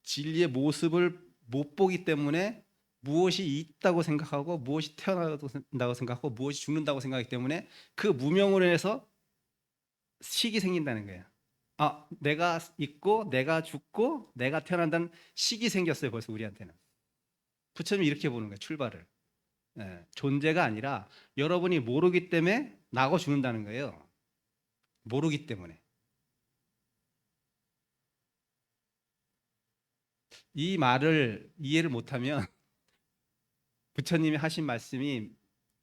진리의 모습을 못 보기 때문에 무엇이 있다고 생각하고 무엇이 태어난다고 생각하고 무엇이 죽는다고 생각하기 때문에 그 무명으로 인해서 식이 생긴다는 거예요. 아, 내가 있고 내가 죽고 내가 태어난다는 식이 생겼어요. 벌써 우리한테는. 부처님이 이렇게 보는 거예요. 출발을. 예, 존재가 아니라 여러분이 모르기 때문에 나고 죽는다는 거예요. 모르기 때문에. 이 말을 이해를 못하면 부처님이 하신 말씀이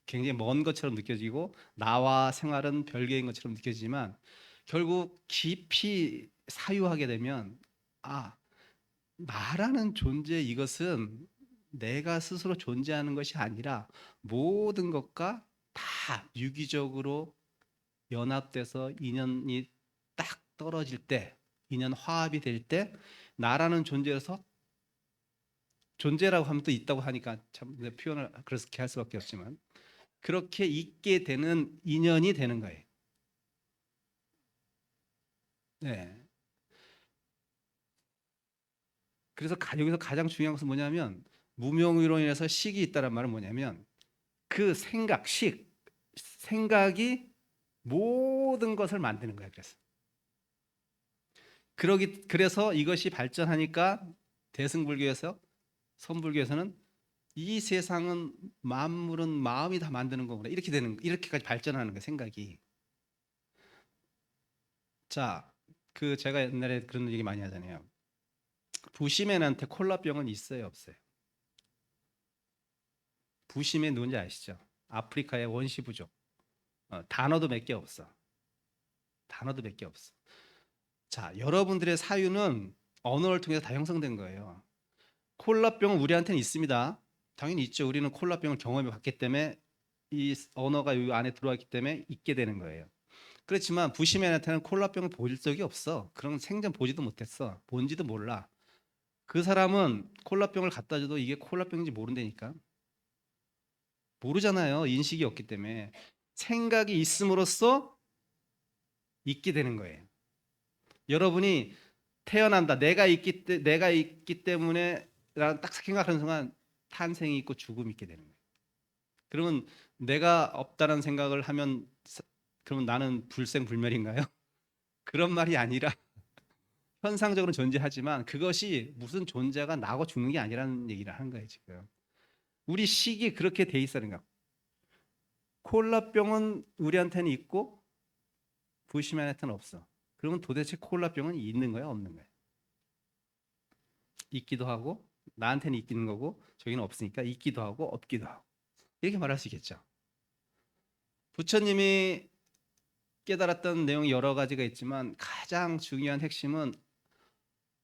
굉장히 먼 것처럼 느껴지고 나와 생활은 별개인 것처럼 느껴지지만 결국 깊이 사유하게 되면 아, 나라는 존재 이것은 내가 스스로 존재하는 것이 아니라 모든 것과 다 유기적으로 연합돼서 인연이 딱 떨어질 때, 인연 화합이 될 때 나라는 존재에서 존재라고 하면 또 있다고 하니까 참 표현을 그렇게 할 수밖에 없지만 그렇게 있게 되는 인연이 되는 거예요. 네. 그래서 여기서 가장 중요한 것은 뭐냐면 무명으로 인해서 식이 있다는 말은 뭐냐면 그 생각이 모든 것을 만드는 거예요. 그래서 이것이 발전하니까 대승불교에서 선불교에서는 이 세상은 만물은 마음이 다 만드는 거구나 이렇게까지 발전하는 거예요. 생각이. 자, 그 제가 옛날에 그런 얘기 많이 하잖아요. 부시맨한테 콜라병은 있어요, 없어요? 부시맨 누군지 아시죠? 아프리카의 원시 부족. 단어도 몇 개 없어. 단어도 몇 개 없어. 자, 여러분들의 사유는 언어를 통해서 다 형성된 거예요. 콜라병은 우리한테는 있습니다. 당연히 있죠. 우리는 콜라병을 경험해 봤기 때문에 이 언어가 이 안에 들어왔기 때문에 있게 되는 거예요. 그렇지만 부시맨한테는 콜라병을 볼 적이 없어. 그런 생전 보지도 못했어. 뭔지도 몰라. 그 사람은 콜라병을 갖다 줘도 이게 콜라병인지 모른다니까. 모르잖아요. 인식이 없기 때문에. 생각이 있음으로써 있게 되는 거예요. 여러분이 태어난다. 내가 있기 때문에 라는 딱 생각하는 순간 탄생이 있고 죽음이 있게 되는 거예요. 그러면 내가 없다는 생각을 하면 그러면 나는 불생불멸인가요? 그런 말이 아니라 현상적으로 존재하지만 그것이 무슨 존재가 나고 죽는 게 아니라는 얘기를 하는 거예요, 지금. 우리 식이 그렇게 돼 있어는 거야. 콜라병은 우리한테는 있고 부시맨한테는 없어. 그러면 도대체 콜라병은 있는 거야, 없는 거야? 있기도 하고 나한테는 있는 거고 저기는 없으니까 있기도 하고 없기도 하고 이렇게 말할 수 있겠죠. 부처님이 깨달았던 내용이 여러 가지가 있지만 가장 중요한 핵심은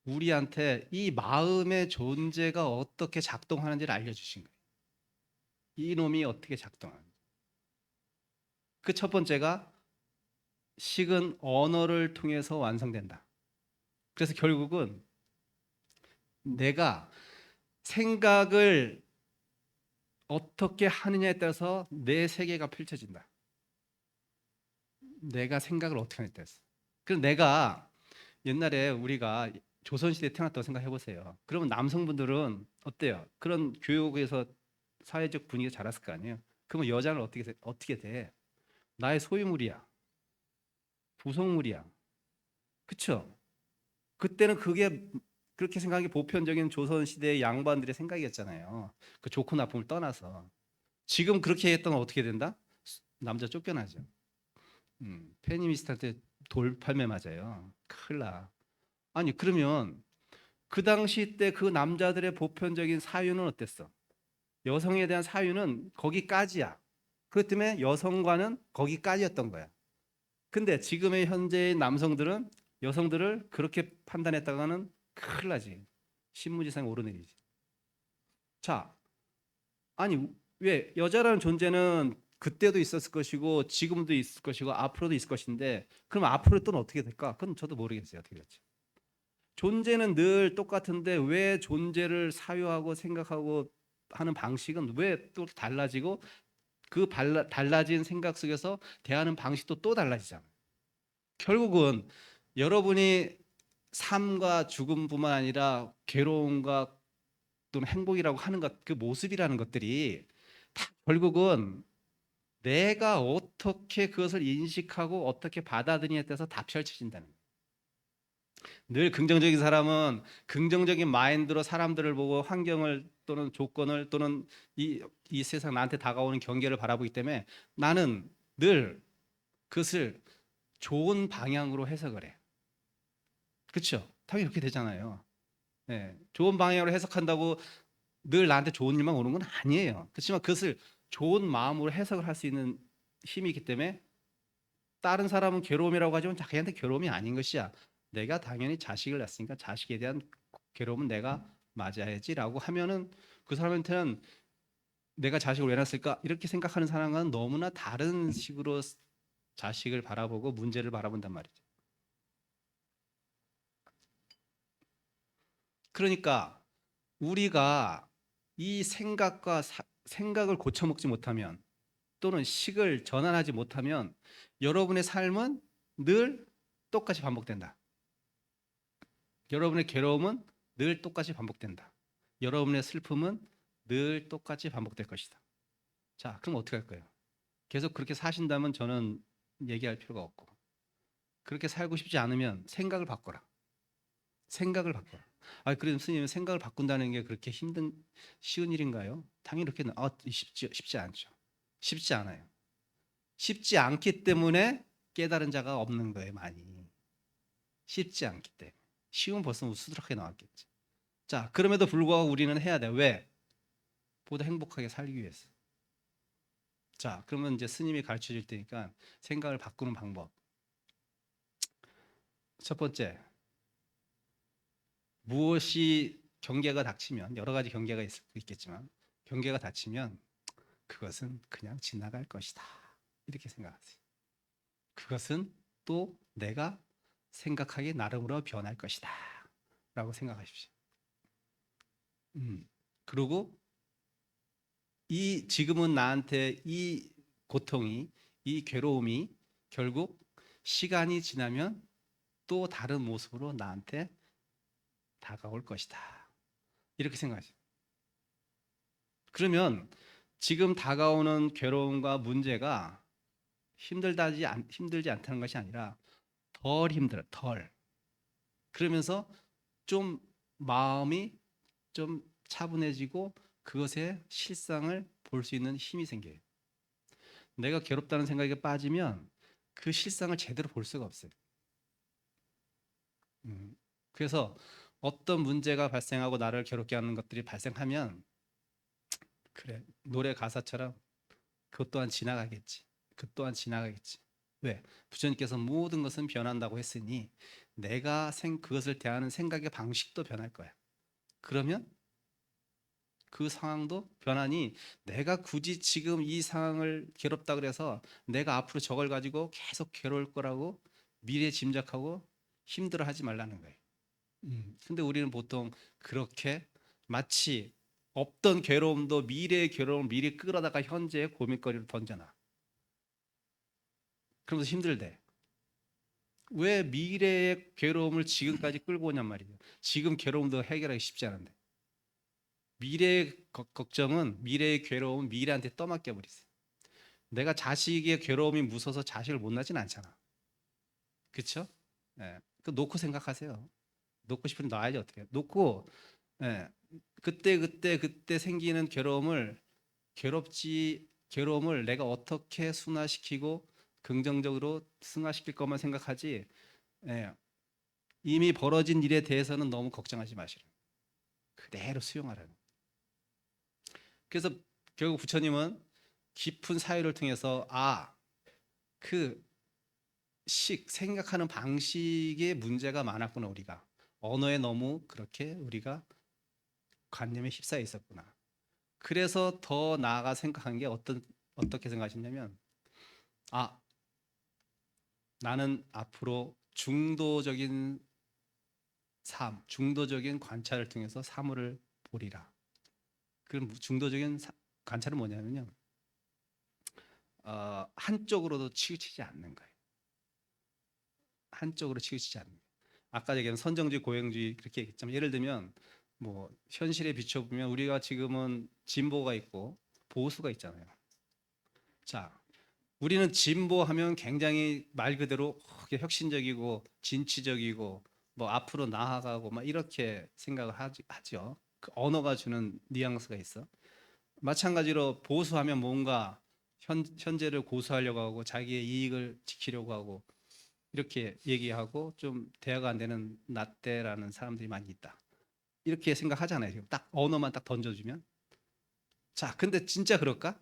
우리한테 이 마음의 존재가 어떻게 작동하는지를 알려주신 거예요. 이 놈이 어떻게 작동하는지. 그 첫 번째가 식은 언어를 통해서 완성된다. 그래서 결국은 내가 생각을 어떻게 하느냐에 따라서 내 세계가 펼쳐진다. 내가 생각을 어떻게 하느냐에 따라서. 그럼 내가 옛날에 우리가 조선시대에 태어났다고 생각해 보세요. 그러면 남성분들은 어때요? 그런 교육에서 사회적 분위기가 자랐을 거 아니에요. 그러면 여자는 어떻게 돼? 나의 소유물이야. 부속물이야. 그쵸? 그때는 그게 그렇게 생각하기 보편적인 조선시대의 양반들의 생각이었잖아요. 그 좋고 나쁨을 떠나서. 지금 그렇게 했다면 어떻게 된다? 남자 쫓겨나죠. 페미니스트한테 돌팔매 맞아요. 큰일 나. 아니 그러면 그 당시 때 그 남자들의 보편적인 사유는 어땠어? 여성에 대한 사유는 거기까지야. 그렇기 때문에 여성과는 거기까지였던 거야. 근데 지금의 현재의 남성들은 여성들을 그렇게 판단했다가는 큰일 나지. 신무지상에 오르내리지. 자, 아니 왜 여자라는 존재는 그때도 있었을 것이고 지금도 있을 것이고 앞으로도 있을 것인데 그럼 앞으로 또 어떻게 될까? 그건 저도 모르겠어요. 어떻게 될지. 존재는 늘 똑같은데 왜 존재를 사유하고 생각하고 하는 방식은 왜 또 달라지고 그 달라진 생각 속에서 대하는 방식도 또 달라지잖아요. 결국은 여러분이 삶과 죽음뿐만 아니라 괴로움과 또는 행복이라고 하는 것, 그 모습이라는 것들이 다 결국은 내가 어떻게 그것을 인식하고 어떻게 받아들이냐에 따라서 다 펼쳐진다는 거예요. 늘 긍정적인 사람은 긍정적인 마인드로 사람들을 보고 환경을 또는 조건을 또는 이 세상 나한테 다가오는 경계를 바라보기 때문에 나는 늘 그것을 좋은 방향으로 해석을 해. 그렇죠? 당연히 그렇게 되잖아요. 네, 좋은 방향으로 해석한다고 늘 나한테 좋은 일만 오는 건 아니에요. 그렇지만 그것을 좋은 마음으로 해석을 할 수 있는 힘이 있기 때문에 다른 사람은 괴로움이라고 하지만 자기한테 괴로움이 아닌 것이야. 내가 당연히 자식을 낳았으니까 자식에 대한 괴로움은 내가 맞아야지라고 하면은 그 사람한테는 내가 자식을 왜 낳았을까 이렇게 생각하는 사람과는 너무나 다른 식으로 자식을 바라보고 문제를 바라본단 말이죠. 그러니까 우리가 이 생각을 고쳐먹지 못하면 또는 식을 전환하지 못하면 여러분의 삶은 늘 똑같이 반복된다. 여러분의 괴로움은 늘 똑같이 반복된다. 여러분의 슬픔은 늘 똑같이 반복될 것이다. 자, 그럼 어떻게 할 거예요? 계속 그렇게 사신다면 저는 얘기할 필요가 없고, 그렇게 살고 싶지 않으면 생각을 바꿔라. 생각을 바꿔라. 아, 그래도 스님 생각을 바꾼다는 게 그렇게 쉬운 일인가요? 당연히 그렇게 쉽지 않죠. 쉽지 않아요. 쉽지 않기 때문에 깨달은 자가 없는 거예요, 많이. 쉽지 않기 때문에. 쉬우면 벌써 우스드럽게 나왔겠지. 자, 그럼에도 불구하고 우리는 해야 돼. 왜? 보다 행복하게 살기 위해서. 자, 그러면 이제 스님이 가르쳐 줄 테니까 생각을 바꾸는 방법. 첫 번째, 무엇이 경계가 닥치면 여러 가지 경계가 있을 수 있겠지만 경계가 닥치면 그것은 그냥 지나갈 것이다. 이렇게 생각하세요. 그것은 또 내가 생각하기 나름으로 변할 것이다. 라고 생각하십시오. 그리고 이 지금은 나한테 이 고통이 이 괴로움이 결국 시간이 지나면 또 다른 모습으로 나한테 다가올 것이다. 이렇게 생각하세요. 그러면 지금 다가오는 괴로움과 문제가 힘들지 않다는 것이 아니라 덜 힘들어, 덜. 그러면서 좀 마음이 좀 차분해지고 그것의 실상을 볼 수 있는 힘이 생겨요. 내가 괴롭다는 생각에 빠지면 그 실상을 제대로 볼 수가 없어요. 그래서 어떤 문제가 발생하고 나를 괴롭게 하는 것들이 발생하면 그래, 노래 가사처럼 그것 또한 지나가겠지. 그 또한 지나가겠지. 왜? 부처님께서 모든 것은 변한다고 했으니 내가 그것을 대하는 생각의 방식도 변할 거야. 그러면 그 상황도 변하니 내가 굳이 지금 이 상황을 괴롭다 그래서 내가 앞으로 저걸 가지고 계속 괴로울 거라고 미래 짐작하고 힘들어하지 말라는 거예요. 근데 우리는 보통 그렇게 마치 없던 괴로움도 미래의 괴로움을 미리 끌어다가 현재의 고민거리로 던져놔. 그러면서 힘들대. 왜 미래의 괴로움을 지금까지 끌고 오냔 말이죠. 지금 괴로움도 해결하기 쉽지 않은데. 미래의 걱정은 미래의 괴로움은 미래한테 떠맡겨 버리세요. 내가 자식의 괴로움이 무서워서 자식을 못 낳진 않잖아. 그렇죠? 예. 그 놓고 생각하세요. 놓고 싶으면 놔야지 어떻게 해. 놓고 예. 그때 생기는 괴로움을 내가 어떻게 순화시키고 긍정적으로 승화시킬 것만 생각하지 예. 이미 벌어진 일에 대해서는 너무 걱정하지 마시라. 그대로 수용하라는. 그래서 결국 부처님은 깊은 사유를 통해서 그 생각하는 방식에 문제가 많았구나 우리가. 언어에 너무 그렇게 우리가 관념에 휩싸여 있었구나. 그래서 더 나아가 생각한 게 어떻게 생각하셨냐면 나는 앞으로 중도적인 관찰을 통해서 사물을 보리라. 그럼 중도적인 관찰은 뭐냐면요. 한쪽으로도 치우치지 않는 거예요. 한쪽으로 치우치지 않는 거예요. 아까 얘기한 선정주의, 고행주의 그렇게 얘기했지만 예를 들면 뭐 현실에 비춰보면 우리가 지금은 진보가 있고 보수가 있잖아요. 자, 우리는 진보하면 굉장히 말 그대로 혁신적이고 진취적이고 뭐 앞으로 나아가고 막 이렇게 생각을 하죠. 그 언어가 주는 뉘앙스가 있어. 마찬가지로 보수하면 뭔가 현재를 고수하려고 하고 자기의 이익을 지키려고 하고 이렇게 얘기하고 좀 대화가 안 되는 나태라는 사람들이 많이 있다. 이렇게 생각하잖아요. 딱 언어만 딱 던져주면. 자, 근데 진짜 그럴까?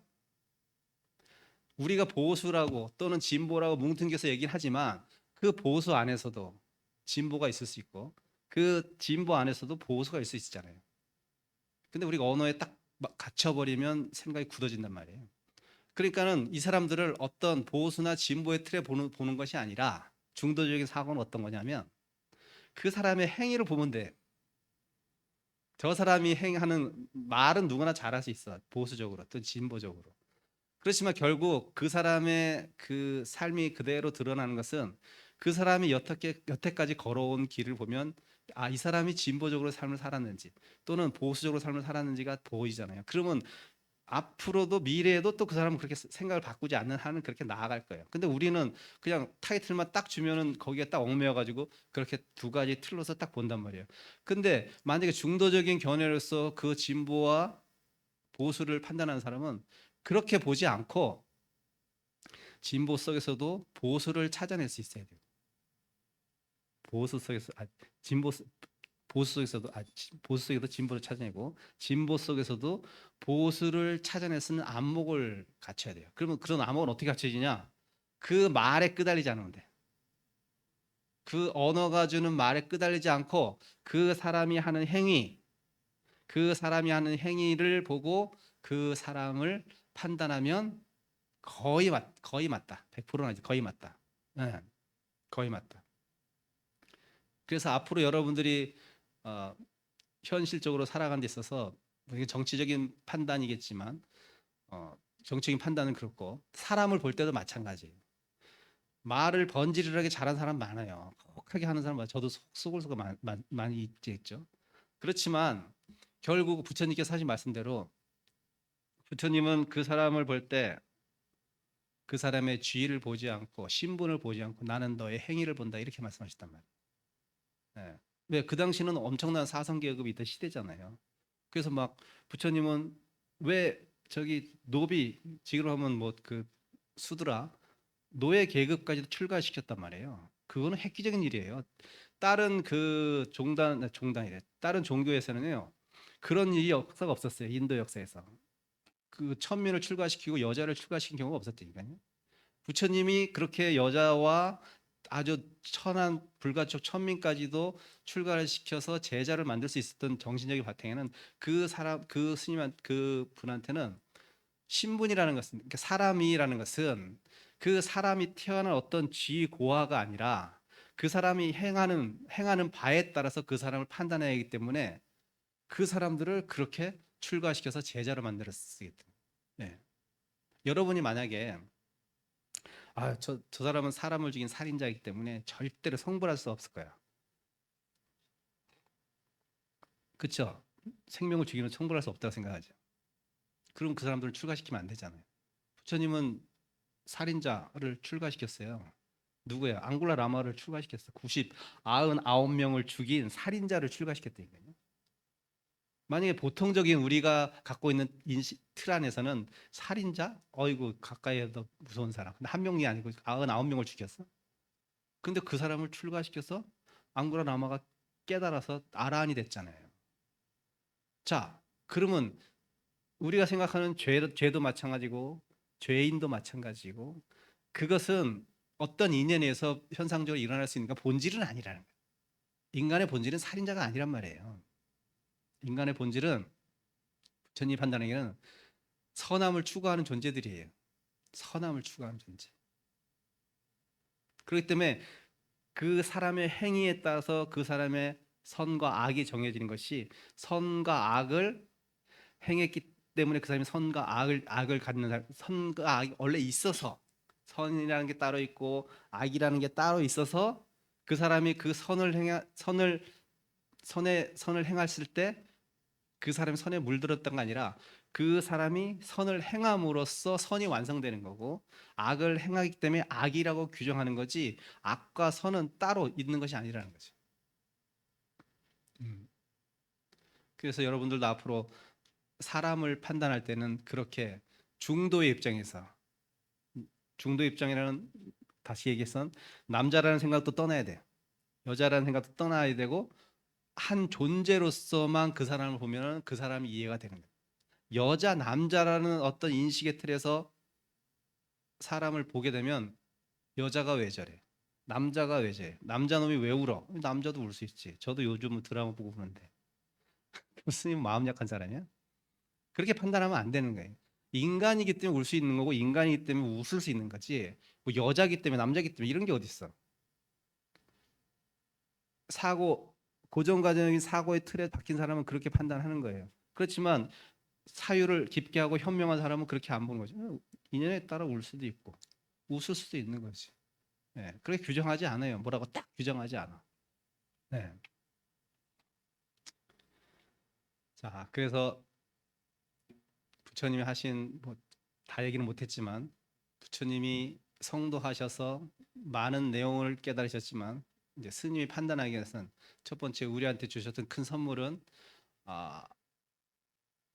우리가 보수라고 또는 진보라고 뭉뚱겨서 얘기는 하지만 그 보수 안에서도 진보가 있을 수 있고 그 진보 안에서도 보수가 있을 수 있잖아요. 근데 우리가 언어에 딱 갇혀버리면 생각이 굳어진단 말이에요. 그러니까는 이 사람들을 어떤 보수나 진보의 틀에 보는 것이 아니라 중도적인 사고는 어떤 거냐면 그 사람의 행위를 보면 돼. 저 사람이 행하는 말은 누구나 잘할 수 있어. 보수적으로 또 진보적으로. 그렇지만 결국 그 사람의 그 삶이 그대로 드러나는 것은 그 사람이 여태까지 걸어온 길을 보면 아, 이 사람이 진보적으로 삶을 살았는지 또는 보수적으로 삶을 살았는지가 보이잖아요. 그러면 앞으로도 미래에도 또 그 사람은 그렇게 생각을 바꾸지 않는 한은 그렇게 나아갈 거예요. 근데 우리는 그냥 타이틀만 딱 주면은 거기에 딱 얽매여 가지고 그렇게 두 가지 틀로서 딱 본단 말이에요. 근데 만약에 중도적인 견해로서 그 진보와 보수를 판단하는 사람은 그렇게 보지 않고 진보 속에서도 보수를 찾아낼 수 있어야 돼요. 보수 속에서 진보 보수 속에서도 보수 속에도 진보를 찾아내고 진보 속에서도 보수를 찾아낼 수 있는 안목을 갖춰야 돼요. 그러면 그런 안목은 어떻게 갖춰지냐? 그 말에 끄달리지 않으면 돼. 그 언어가 주는 말에 끄달리지 않고 그 사람이 하는 행위, 그 사람이 하는 행위를 보고 그 사람을 판단하면 거의 맞다. 100%는 아니지. 거의 맞다. 네, 거의 맞다. 그래서 앞으로 여러분들이 어, 현실적으로 살아가는 데 있어서 이게 정치적인 판단이겠지만 정치적인 판단은 그렇고 사람을 볼 때도 마찬가지예요. 말을 번지르르하게 잘하는 사람 많아요. 혹하게 하는 사람 많아요. 저도 속을 많이 있겠죠. 그렇지만 결국 부처님께서 하신 말씀대로 부처님은 그 사람을 볼 때 그 사람의 지위를 보지 않고 신분을 보지 않고 나는 너의 행위를 본다 이렇게 말씀하셨단 말이에요. 네. 왜 그 당시는 엄청난 사성 계급이 있던 시대잖아요. 그래서 막 부처님은 왜 저기 노비 지금 하면 뭐 그 수드라 노예 계급까지도 출가시켰단 말이에요. 그거는 획기적인 일이에요. 다른 그 종단이래. 다른 종교에서는요. 그런 일이 역사가 없었어요. 인도 역사에서. 그 천민을 출가시키고 여자를 출가시킨 경우가 없었다니까요. 부처님이 그렇게 여자와 아주 천한 불가촉 천민까지도 출가를 시켜서 제자를 만들 수 있었던 정신적인 바탕에는 그 사람 그 스님 그 분한테는 신분이라는 것은 그러니까 사람이라는 것은 그 사람이 태어난 어떤 지위 고하가 아니라 그 사람이 행하는 바에 따라서 그 사람을 판단해야 하기 때문에 그 사람들을 그렇게 출가시켜서 제자로 만들어 쓰겠다. 네. 여러분이 만약에 저 사람은 사람을 죽인 살인자이기 때문에 절대로 성불할 수 없을 거야. 그렇죠? 생명을 죽이면 성불할 수 없다고 생각하죠. 그럼 그 사람들을 출가시키면 안 되잖아요. 부처님은 살인자를 출가시켰어요. 누구예요? 앙골라 라마를 출가시켰어. 99명을 죽인 살인자를 출가시켰다니까요. 만약에 보통적인 우리가 갖고 있는 인식 틀 안에서는 살인자? 어이구 가까이 해도 무서운 사람. 근데 한 명이 아니고 99명을 죽였어. 근데 그 사람을 출가시켜서 앙고라 라마가 깨달아서 아라한이 됐잖아요. 자, 그러면 우리가 생각하는 죄도 마찬가지고 죄인도 마찬가지고 그것은 어떤 인연에서 현상적으로 일어날 수 있는가 본질은 아니라는 거예요. 인간의 본질은 살인자가 아니란 말이에요. 인간의 본질은 부처님 판단하기에는 선함을 추구하는 존재들이에요. 선함을 추구하는 존재. 그렇기 때문에 그 사람의 행위에 따라서 그 사람의 선과 악이 정해지는 것이 선과 악을 행했기 때문에 그 사람이 선과 악을 갖는 사람, 선과 악이 원래 있어서 선이라는 게 따로 있고 악이라는 게 따로 있어서 그 사람이 그 선을 행했을 때 그 사람이 선에 물들었던 게 아니라 그 사람이 선을 행함으로써 선이 완성되는 거고, 악을 행하기 때문에 악이라고 규정하는 거지, 악과 선은 따로 있는 것이 아니라는 거죠. 그래서 여러분들도 앞으로 사람을 판단할 때는 그렇게 중도의 입장에서, 중도 입장이라는, 다시 얘기해서 남자라는 생각도 떠나야 돼요. 여자라는 생각도 떠나야 되고, 한 존재로서만 그 사람을 보면 그 사람이 이해가 되는 거예요. 여자, 남자라는 어떤 인식의 틀에서 사람을 보게 되면 여자가 왜 저래? 남자가 왜 저래? 남자 놈이 왜 울어? 남자도 울 수 있지. 저도 요즘 드라마 보고 보는데 교수님 마음 약한 사람이야? 그렇게 판단하면 안 되는 거예요. 인간이기 때문에 울 수 있는 거고, 인간이기 때문에 웃을 수 있는 거지, 뭐 여자기 때문에 남자기 때문에 이런 게 어디 있어. 사고, 고정관념적인 사고의 틀에 박힌 사람은 그렇게 판단하는 거예요. 그렇지만 사유를 깊게 하고 현명한 사람은 그렇게 안 보는 거죠. 인연에 따라 울 수도 있고 웃을 수도 있는 거지. 네, 그렇게 규정하지 않아요. 뭐라고 딱 규정하지 않아. 네. 자, 그래서 부처님이 하신, 뭐 다 얘기는 못했지만, 부처님이 성도하셔서 많은 내용을 깨달으셨지만, 이제 스님이 판단하기 위해서는 첫 번째 우리한테 주셨던 큰 선물은, 아,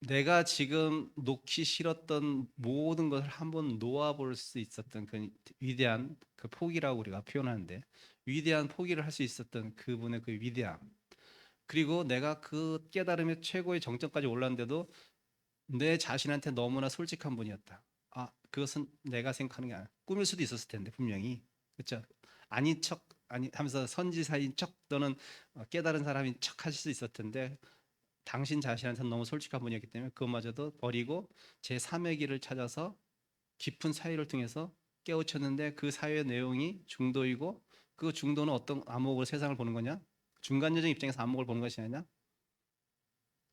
내가 지금 놓기 싫었던 모든 것을 한번 놓아볼 수 있었던 그 위대한 그 포기라고 우리가 표현하는데, 위대한 포기를 할 수 있었던 그분의 그 위대함, 그리고 내가 그 깨달음의 최고의 정점까지 올랐는데도 내 자신한테 너무나 솔직한 분이었다. 아, 그것은 내가 생각하는 게 아니라 꿈일 수도 있었을 텐데, 분명히. 그렇죠? 아닌 척 아니 하면서 선지사인 척 또는 깨달은 사람인 척 하실 수 있었을 텐데, 당신 자신한테는 너무 솔직한 분이었기 때문에 그것마저도 버리고 제3의 길을 찾아서 깊은 사유를 통해서 깨우쳤는데, 그 사유의 내용이 중도이고, 그 중도는 어떤 안목으로 세상을 보는 거냐? 중간여정 입장에서 안목을 보는 것이 아니냐?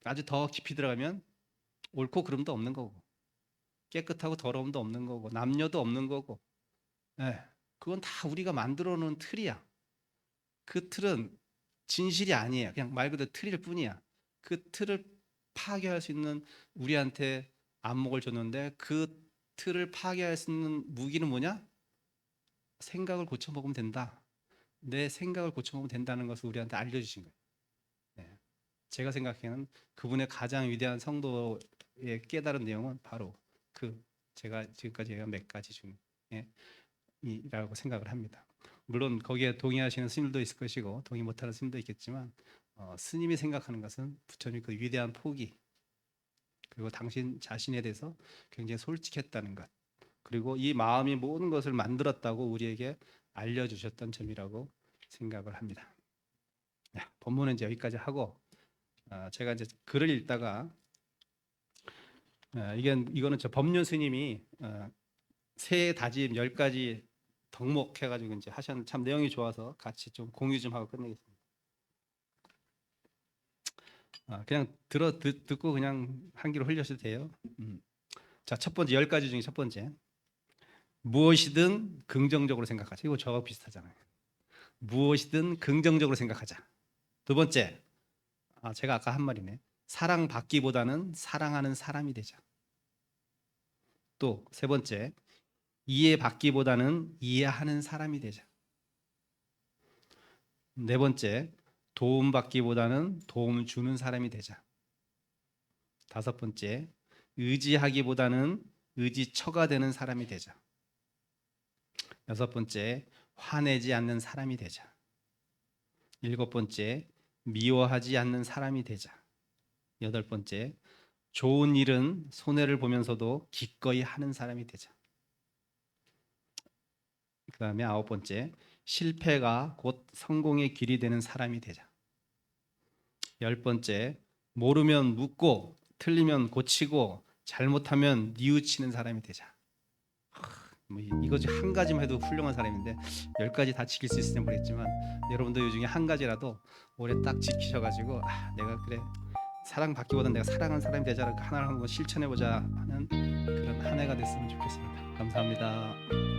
아주 더 깊이 들어가면 옳고 그름도 없는 거고, 깨끗하고 더러움도 없는 거고, 남녀도 없는 거고, 예, 그건 다 우리가 만들어 놓은 틀이야. 그 틀은 진실이 아니에요. 그냥 말 그대로 틀일 뿐이야. 그 틀을 파괴할 수 있는 우리한테 안목을 줬는데, 그 틀을 파괴할 수 있는 무기는 뭐냐? 생각을 고쳐먹으면 된다. 내 생각을 고쳐먹으면 된다는 것을 우리한테 알려주신 거예요. 네. 제가 생각하기에는 그분의 가장 위대한 성도의 깨달은 내용은 바로 그, 제가 지금까지 얘기한 몇 가지 중에 이라고 생각을 합니다. 물론 거기에 동의하시는 스님도 있을 것이고 동의 못하는 스님도 있겠지만, 스님이 생각하는 것은 부처님 그 위대한 포기, 그리고 당신 자신에 대해서 굉장히 솔직했다는 것, 그리고 이 마음이 모든 것을 만들었다고 우리에게 알려주셨던 점이라고 생각을 합니다. 본문은 이제 여기까지 하고, 제가 이제 글을 읽다가, 이거는 저 법륜 스님이 새 다짐 10가지 덕목 해가지고 이제 하셨는데, 참 내용이 좋아서 같이 좀 공유 좀 하고 끝내겠습니다. 그냥 듣고 그냥 한 귀로 흘려셔도 돼요. 자, 첫 번째 10가지 중에 첫 번째, 무엇이든 긍정적으로 생각하자. 이거 저하고 비슷하잖아요. 무엇이든 긍정적으로 생각하자. 두 번째, 제가 아까 한 말이네. 사랑받기보다는 사랑하는 사람이 되자. 또 세 번째, 이해받기보다는 이해하는 사람이 되자. 네 번째, 도움받기보다는 도움 주는 사람이 되자. 다섯 번째, 의지하기보다는 의지처가 되는 사람이 되자. 여섯 번째, 화내지 않는 사람이 되자. 일곱 번째, 미워하지 않는 사람이 되자. 여덟 번째, 좋은 일은 손해를 보면서도 기꺼이 하는 사람이 되자. 그 다음에 아홉 번째, 실패가 곧 성공의 길이 되는 사람이 되자. 열 번째, 모르면 묻고 틀리면 고치고 잘못하면 뉘우치는 사람이 되자. 뭐 이거 한 가지만 해도 훌륭한 사람인데 10가지 다 지킬 수 있을지 모르겠지만, 여러분도 이 중에 한 가지라도 올해 딱 지키셔가지고, 내가 그래 사랑받기보다는 내가 사랑하는 사람이 되자, 하나를 한번 실천해보자 하는 그런 한 해가 됐으면 좋겠습니다. 감사합니다.